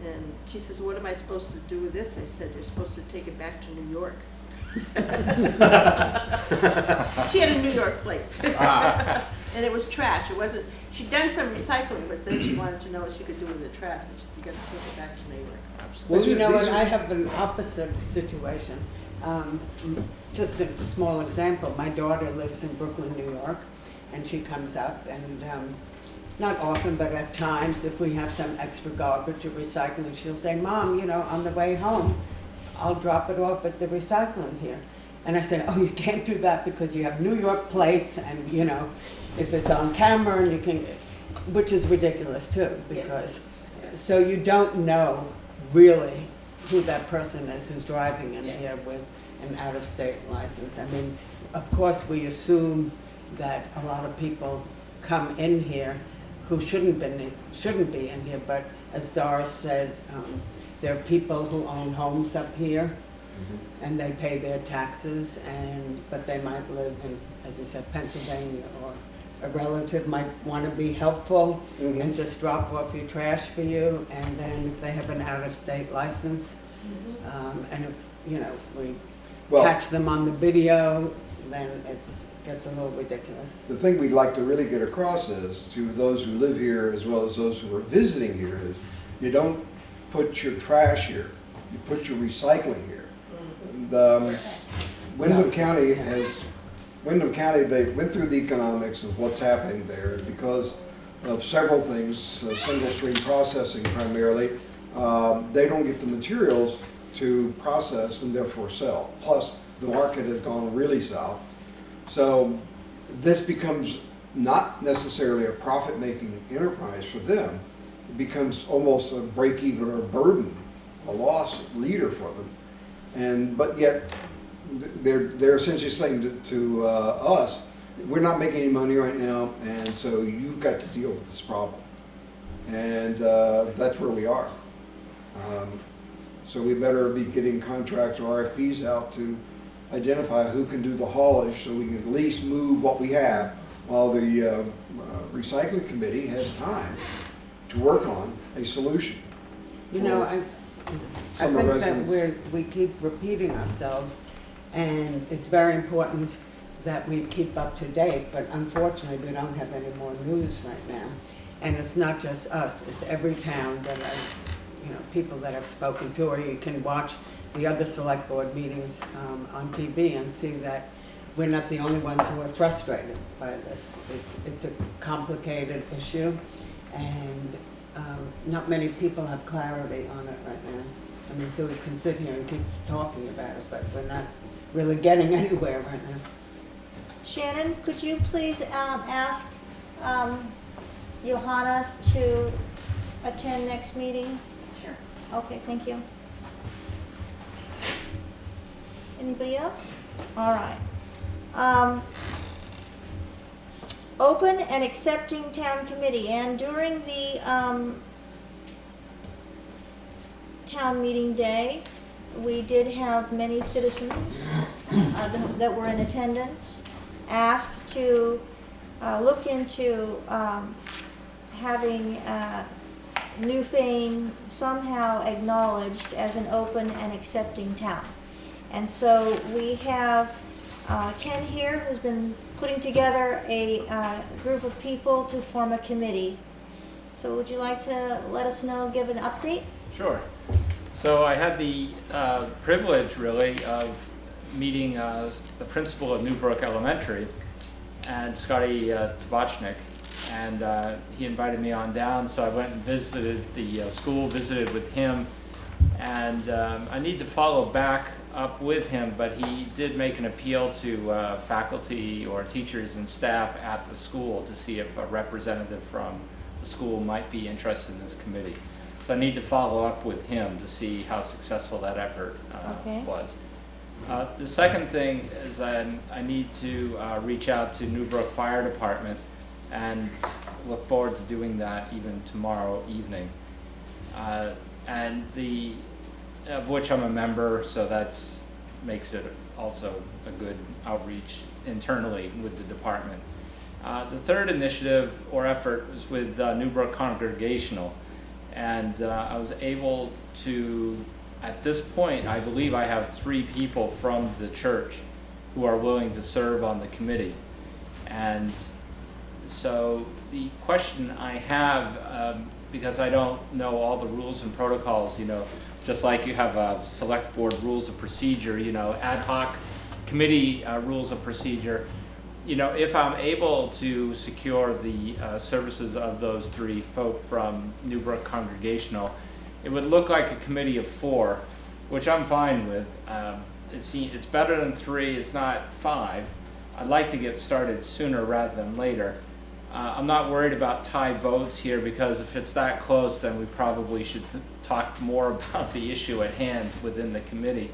And she says, what am I supposed to do with this? I said, you're supposed to take it back to New York. She had a New York plate. And it was trash. It wasn't, she'd done some recycling, but then she wanted to know what she could do with the trash. And she said, you gotta take it back to New York. Well, you know what, I have an opposite situation. Just a small example, my daughter lives in Brooklyn, New York, and she comes up and not often, but at times, if we have some extra garbage or recycling, she'll say, Mom, you know, on the way home, I'll drop it off at the recycling here. And I say, oh, you can't do that because you have New York plates and, you know, if it's on camera and you can, which is ridiculous too, because, so you don't know really who that person is who's driving in here with an out-of-state license. I mean, of course, we assume that a lot of people come in here who shouldn't be in here, but as Doris said, there are people who own homes up here, and they pay their taxes, but they might live in, as you said, Pennsylvania, or a relative might want to be helpful and just drop off your trash for you, and then if they have an out-of-state license, and if, you know, if we Well- catch them on the video, then it gets a little ridiculous. The thing we'd like to really get across is, to those who live here as well as those who are visiting here, is you don't put your trash here, you put your recycling here. And, Wyndham County, they went through the economics of what's happening there because of several things, single stream processing primarily. They don't get the materials to process and therefore sell. Plus, the market has gone really south. So this becomes not necessarily a profit-making enterprise for them. It becomes almost a break-even or burden, a loss leader for them. But yet, they're essentially saying to us, we're not making any money right now, and so you've got to deal with this problem. And that's where we are. So we better be getting contracts or RFPs out to identify who can do the haulage so we can at least move what we have while the recycling committee has time to work on a solution. You know, I Some think residents- that we keep repeating ourselves, and it's very important that we keep up to date, but unfortunately, we don't have any more news right now. And it's not just us, it's every town that people that I've spoken to, or you can watch the other select board meetings on TV and see that we're not the only ones who are frustrated by this. It's a complicated issue, and not many people have clarity on it right now. I mean, so we can sit here and keep talking about it, but we're not really getting anywhere right now. Shannon, could you please ask Johanna to attend next meeting? Sure. Okay, thank you. Anybody else? All right. Open and accepting town committee, and during the town meeting day, we did have many citizens that were in attendance asked to look into having Newfane somehow acknowledged as an open and accepting town. And so we have Ken here, who's been putting together a group of people to form a committee. So would you like to let us know, give an update? Sure. So I had the privilege, really, of meeting the principal of Newbrook Elementary, and Scotty Tabachnik, and he invited me on down, so I went and visited the school, visited with him, and I need to follow back up with him, but he did make an appeal to faculty or teachers and staff at the school to see if a representative from the school might be interested in this committee. So I need to follow up with him to see how successful that effort was. The second thing is I need to reach out to Newbrook Fire Department, and look forward to doing that even tomorrow evening. And of which I'm a member, so that's makes it also a good outreach internally with the department. The third initiative or effort was with Newbrook Congregational, and I was able to, at this point, I believe I have 3 people from the church who are willing to serve on the committee. And so the question I have, because I don't know all the rules and protocols, just like you have a select board rules of procedure, ad hoc committee rules of procedure, if I'm able to secure the services of those 3 folk from Newbrook Congregational, it would look like a committee of 4, which I'm fine with. It's better than 3, it's not 5. I'd like to get started sooner rather than later. I'm not worried about tie votes here, because if it's that close, then we probably should talk more about the issue at hand within the committee.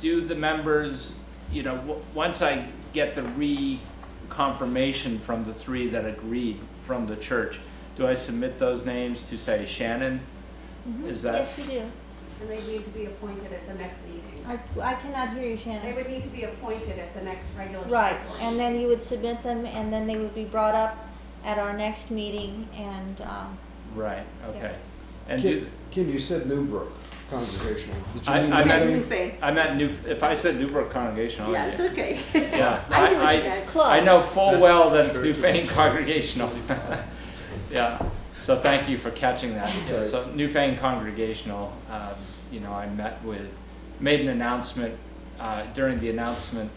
Do the members, once I get the reconfirmation from the 3 that agreed from the church, do I submit those names to, say, Shannon? Mm-hmm. Is that? Yes, you do. And they need to be appointed at the next meeting. I cannot hear you, They Shannon. would need to be appointed at the next regular Right, select board and then meeting. you would submit them, and then they would be brought up at our next meeting, and Right, okay. And Ken, you said Newbrook. congregational. Did you I mean meant Newfane? Newfane. I meant if I said Newbrook Congregational. Yeah, it's okay. Yeah, I knew what you I, meant. It's close. I know full well that it's Church. Newfane Congregational. Yeah, so thank you for catching that. Right. So Newfane Congregational, I made an announcement during the announcement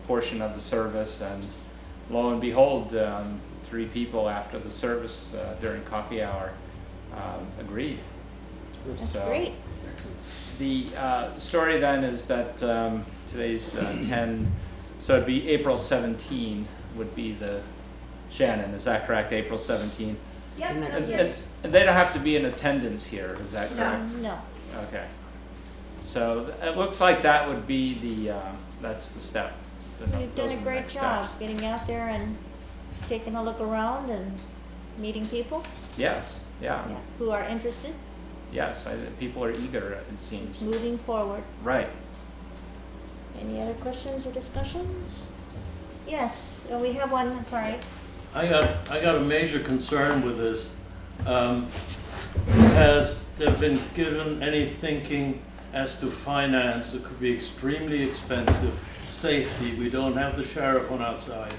portion of the service, and lo and behold, 3 people after the service during coffee hour agreed. That's So, great. Excellent. The story then is that today's 10, so it'd be April 17 would be the Shannon, is that correct? April 17? Yep, And that's And, yes. and they don't have to be in attendance here, is that No. correct? No. Okay. So it looks like that would be that's the step. You've done Those a are the great next job steps. getting out there and taking a look around and meeting people, Yes, yeah, who are interested. yes, people are eager, it seems. It's moving forward. Right. Any other questions or discussions? Yes, we have one, I'm sorry. I got a major concern with this. Has there been given any thinking as to finance? It could be extremely expensive. Safety, we don't have the sheriff on our side.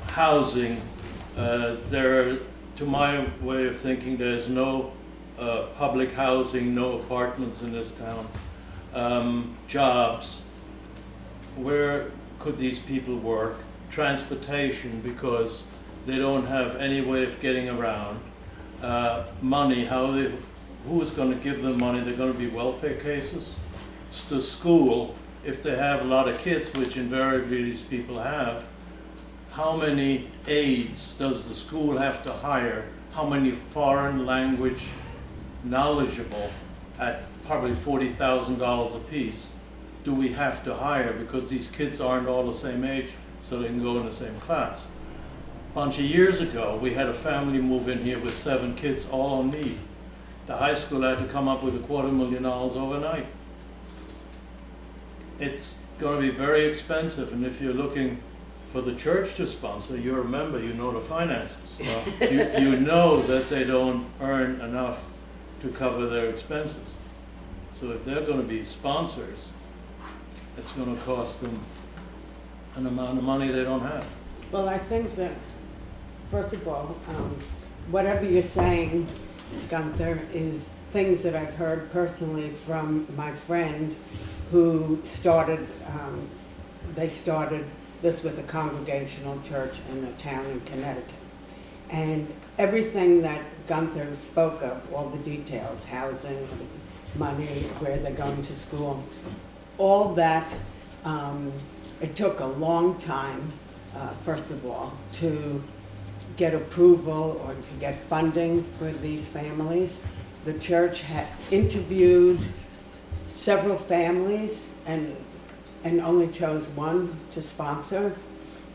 Housing, to my way of thinking, there's no public housing, no apartments in this town. Jobs, where could these people work? Transportation, because they don't have any way of getting around. Money, who's going to give them money? They're going to be welfare cases. The school, if they have a lot of kids, which invariably these people have, how many aides does the school have to hire? How many foreign language knowledgeable at probably $40,000 a piece do we have to hire, because these kids aren't all the same age, so they can go in the same class? A bunch of years ago, we had a family move in here with 7 kids, all on need. The high school had to come up with $250,000 overnight. It's going to be very expensive, and if you're looking for the church to sponsor, you're a member, you know the finances. You know that they don't earn enough to cover their expenses. So if they're going to be sponsors, it's going to cost them an amount of money they don't have. Well, I think that, first of all, whatever you're saying, Gunther, is things that I've heard personally from my friend who started, they started this with a congregational church in a town in Connecticut. And everything that Gunther spoke of, all the details, housing, money, where they're going to school, all that, it took a long time, first of all, to get approval or to get funding for these families. The church had interviewed several families and only chose one to sponsor.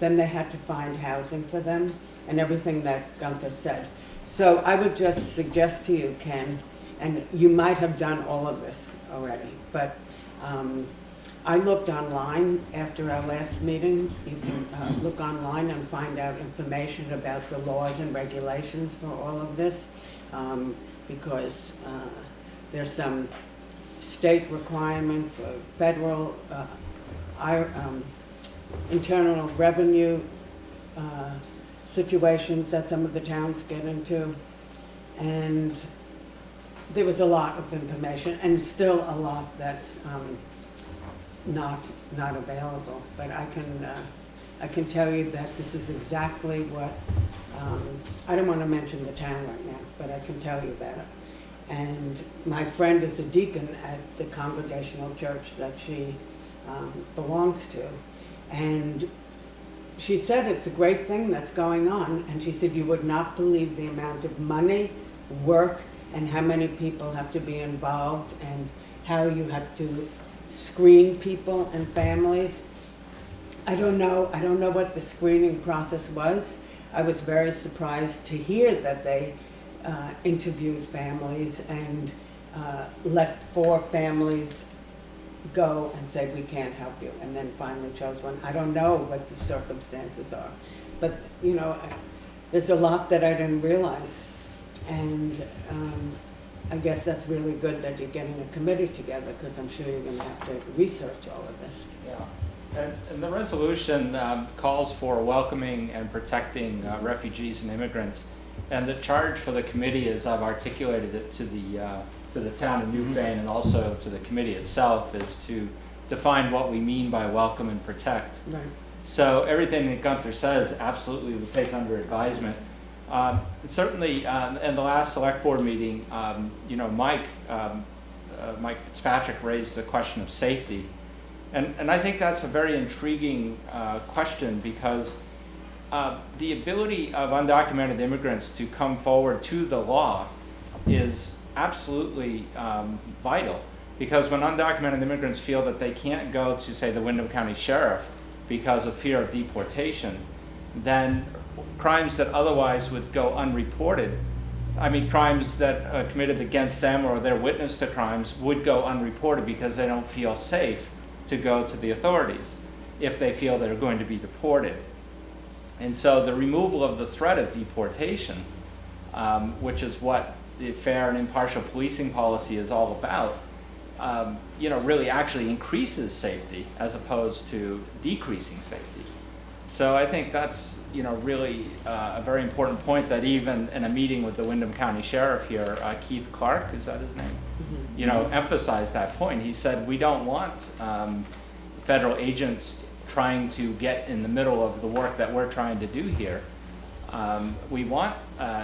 Then they had to find housing for them and everything that Gunther said. So I would just suggest to you, Ken, and you might have done all of this already, but I looked online after our last meeting. You can look online and find out information about the laws and regulations for all of this, because there's some state requirements or federal internal revenue situations that some of the towns get into. And there was a lot of information, and still a lot that's not available. But I can tell you that this is exactly what, I don't want to mention the town right now, but I can tell you about it. And my friend is a deacon at the congregational church that she belongs to. And she said it's a great thing that's going on. And she said you would not believe the amount of money, work, and how many people have to be involved, and how you have to screen people and families. I don't know what the screening process was. I was very surprised to hear that they interviewed families and let 4 families go and say, we can't help you, and then finally chose one. I don't know what the circumstances are, but there's a lot that I didn't realize. And I guess that's really good that you're getting a committee together, because I'm sure you're going to have to research all of this. Yeah, and the resolution calls for welcoming and protecting refugees and immigrants. And the charge for the committee, as I've articulated it to the town of Newfane and also to the committee itself, is to define what we mean by welcome and protect. Right. So everything that Gunther says, absolutely we take under advisement. Certainly, in the last select board meeting, Mike Fitzpatrick raised the question of safety. And I think that's a very intriguing question, because the ability of undocumented immigrants to come forward to the law is absolutely vital. Because when undocumented immigrants feel that they can't go to, say, the Windham County Sheriff because of fear of deportation, then crimes that otherwise would go unreported, crimes that are committed against them or they're witness to crimes, would go unreported because they don't feel safe to go to the authorities if they feel they're going to be deported. And so the removal of the threat of deportation, which is what the fair and impartial policing policy is all about, really actually increases safety as opposed to decreasing safety. So I think that's, really a very important point that even in a meeting with the Windham County Sheriff here, Keith Clark, is that his name? Mm-hmm. Emphasized that point. He said, we don't want federal agents trying to get in the middle of the work that we're trying to do here. We want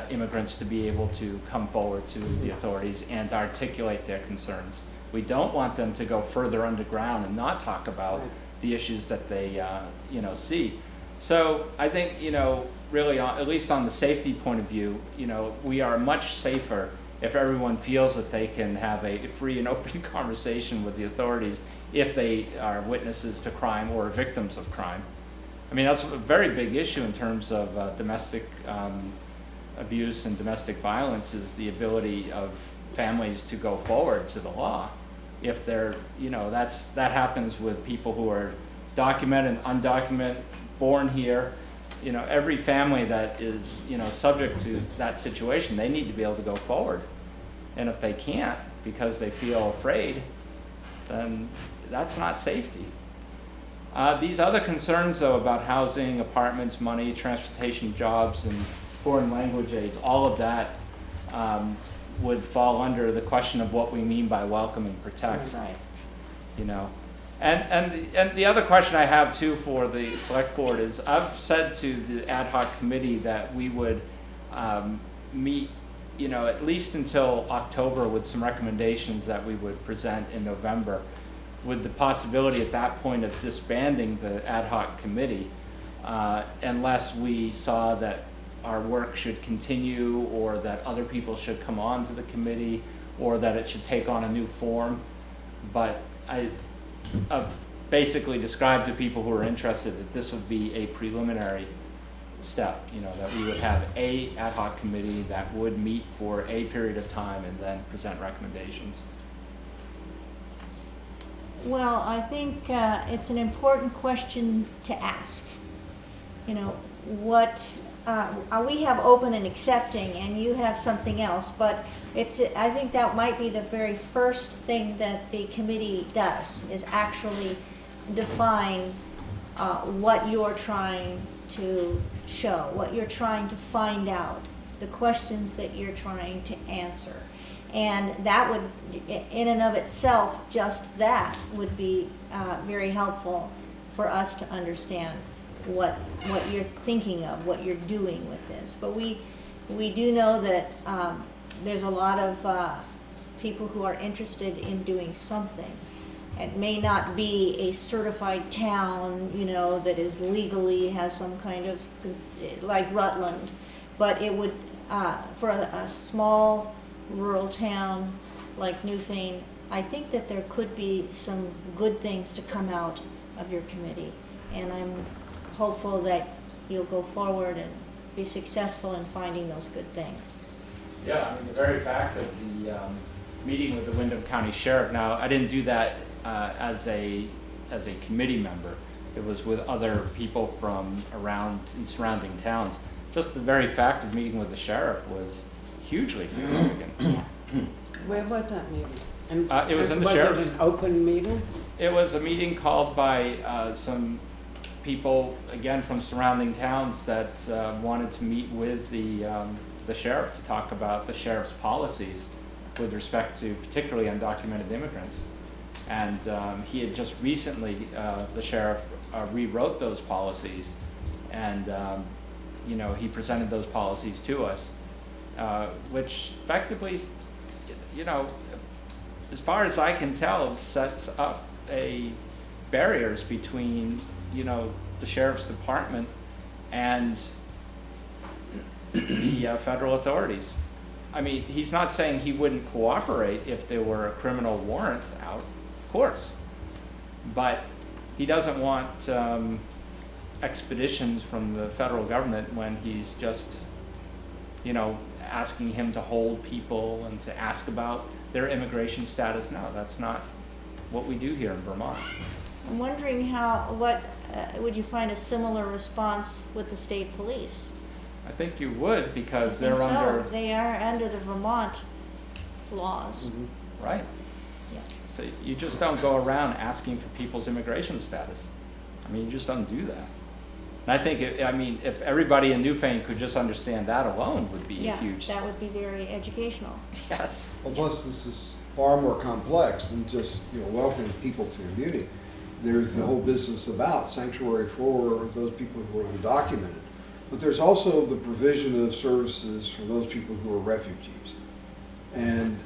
immigrants to be able to come forward to the authorities and to articulate their concerns. We don't want them to go further underground and not talk about the issues that they, see. So I think, really, at least on the safety point of view, we are much safer if everyone feels that they can have a free and open conversation with the authorities if they are witnesses to crime or victims of crime. That's a very big issue in terms of domestic abuse and domestic violence, is the ability of families to go forward to the law. If they're, that happens with people who are documented and undocumented, born here. Every family that is, subject to that situation, they need to be able to go forward. And if they can't because they feel afraid, then that's not safety. These other concerns, though, about housing, apartments, money, transportation, jobs, and foreign language aids, all of that would fall under the question of what we mean by welcome and protect. Right. And the other question I have too for the select board is, I've said to the ad hoc committee that we would meet, at least until October with some recommendations that we would present in November, with the possibility at that point of disbanding the ad hoc committee, unless we saw that our work should continue, or that other people should come on to the committee, or that it should take on a new form. But I've basically described to people who are interested that this would be a preliminary step, that we would have a ad hoc committee that would meet for a period of time and then present recommendations. Well, I think it's an important question to ask. What we have open and accepting, and you have something else, but I think that might be the very first thing that the committee does, is actually define what you're trying to show, what you're trying to find out, the questions that you're trying to answer. And that would, in and of itself, just that would be very helpful for us to understand what you're thinking of, what you're doing with this. But we do know that there's a lot of people who are interested in doing something. It may not be a certified town, that is legally has some kind of, like Rutland, but it would, for a small rural town like Newfane, I think that there could be some good things to come out of your committee. And I'm hopeful that you'll go forward and be successful in finding those good things. Yeah, the very fact of the meeting with the Windham County Sheriff. Now, I didn't do that as a committee member. It was with other people from around in surrounding towns. Just the very fact of meeting with the sheriff was hugely significant. Where was that meeting? And It was in the Was sheriff's. it an open meeting? It was a meeting called by some people, again, from surrounding towns that wanted to meet with the sheriff to talk about the sheriff's policies with respect to particularly undocumented immigrants. And he had just recently, the sheriff rewrote those policies, and you know, he presented those policies to us, which effectively, you know, as far as I can tell, sets up barriers between, you know, the sheriff's department and the federal authorities. I mean, he's not saying he wouldn't cooperate if there were a criminal warrant out, of course, but he doesn't want expeditions from the federal government when he's just, you know, asking him to hold people and to ask about their immigration status. No, that's not what we do here in Vermont. I'm wondering would you find a similar response with the state police? I think you would, because I think they're under, they are under the Vermont laws. right? Yeah. So you just don't go around asking for people's immigration status. I mean, you just don't do that. And I think, if everybody in Newfane could just understand that alone would be a Yeah, huge. that would be very educational. Yes. Well, plus this is far more complex than just, you know, welcoming people to community. There's the whole business about sanctuary for those people who are undocumented. But there's also the provision of services for those people who are refugees. And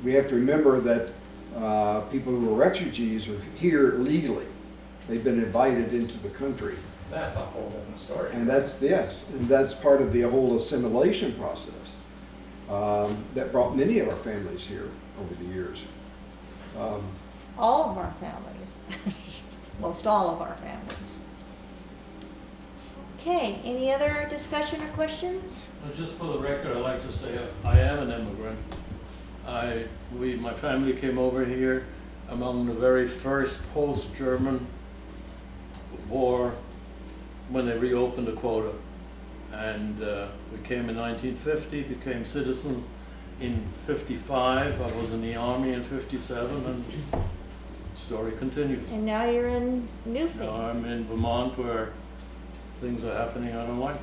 we have to remember that people who are refugees are here legally. They've been invited into the country. That's a whole different story. And that's part of the whole assimilation process that brought many of our families here over the years. All of our families, most all of our families. Okay, any other discussion or questions? Just for the record, I'd like to say I am an immigrant. My family came over here among the very first post-German war when they reopened the quota. And we came in 1950, became citizen in 55. I was in the army in 57, and story continues. And now you're in Newfane. Now I'm in Vermont, where things are happening I don't like.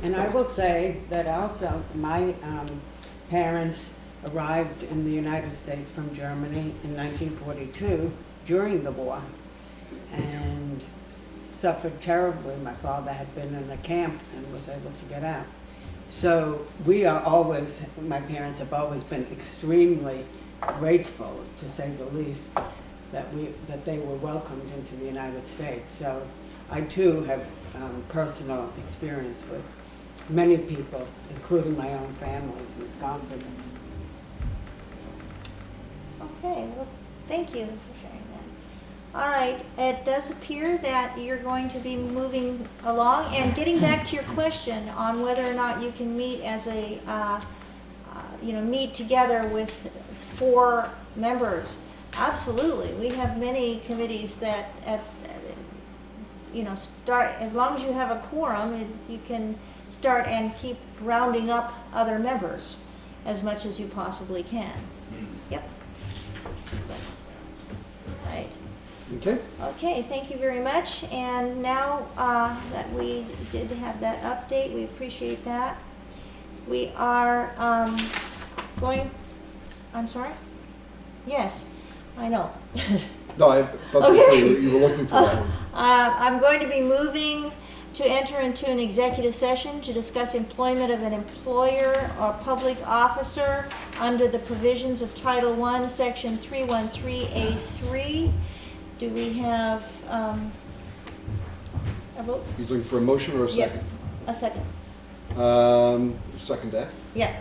And I will say that also my parents arrived in the United States from Germany in 1942 during the war and suffered terribly. My father had been in a camp and was able to get out. So my parents have always been extremely grateful, to say the least, that they were welcomed into the United States. So I too have personal experience with many people, including my own family, who's gone for this. Okay, well, thank you for sharing that. All right, it does appear that you're going to be moving along, and getting back to your question on whether or not you can meet as meet together with 4 members. Absolutely, we have many committees that start, as long as you have a quorum, you can start and keep rounding up other members as much as you possibly can. Yep. So, right. Okay. Okay, thank you very much. And now that we did have that update, we appreciate that. We are I'm sorry? Yes, I know. No, I thought Okay. you were looking for that one. I'm going to be moving to enter into an executive session to discuss employment of an employer or public officer under the provisions of Title I, Section 313A3. Do we have a vote? He's looking for a motion or a second? Yes, a second. Second that. Yeah.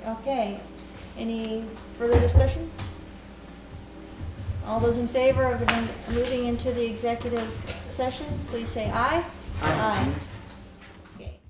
Okay. Any further discussion? All those in favor of moving into the executive session, please say aye. Aye. Okay.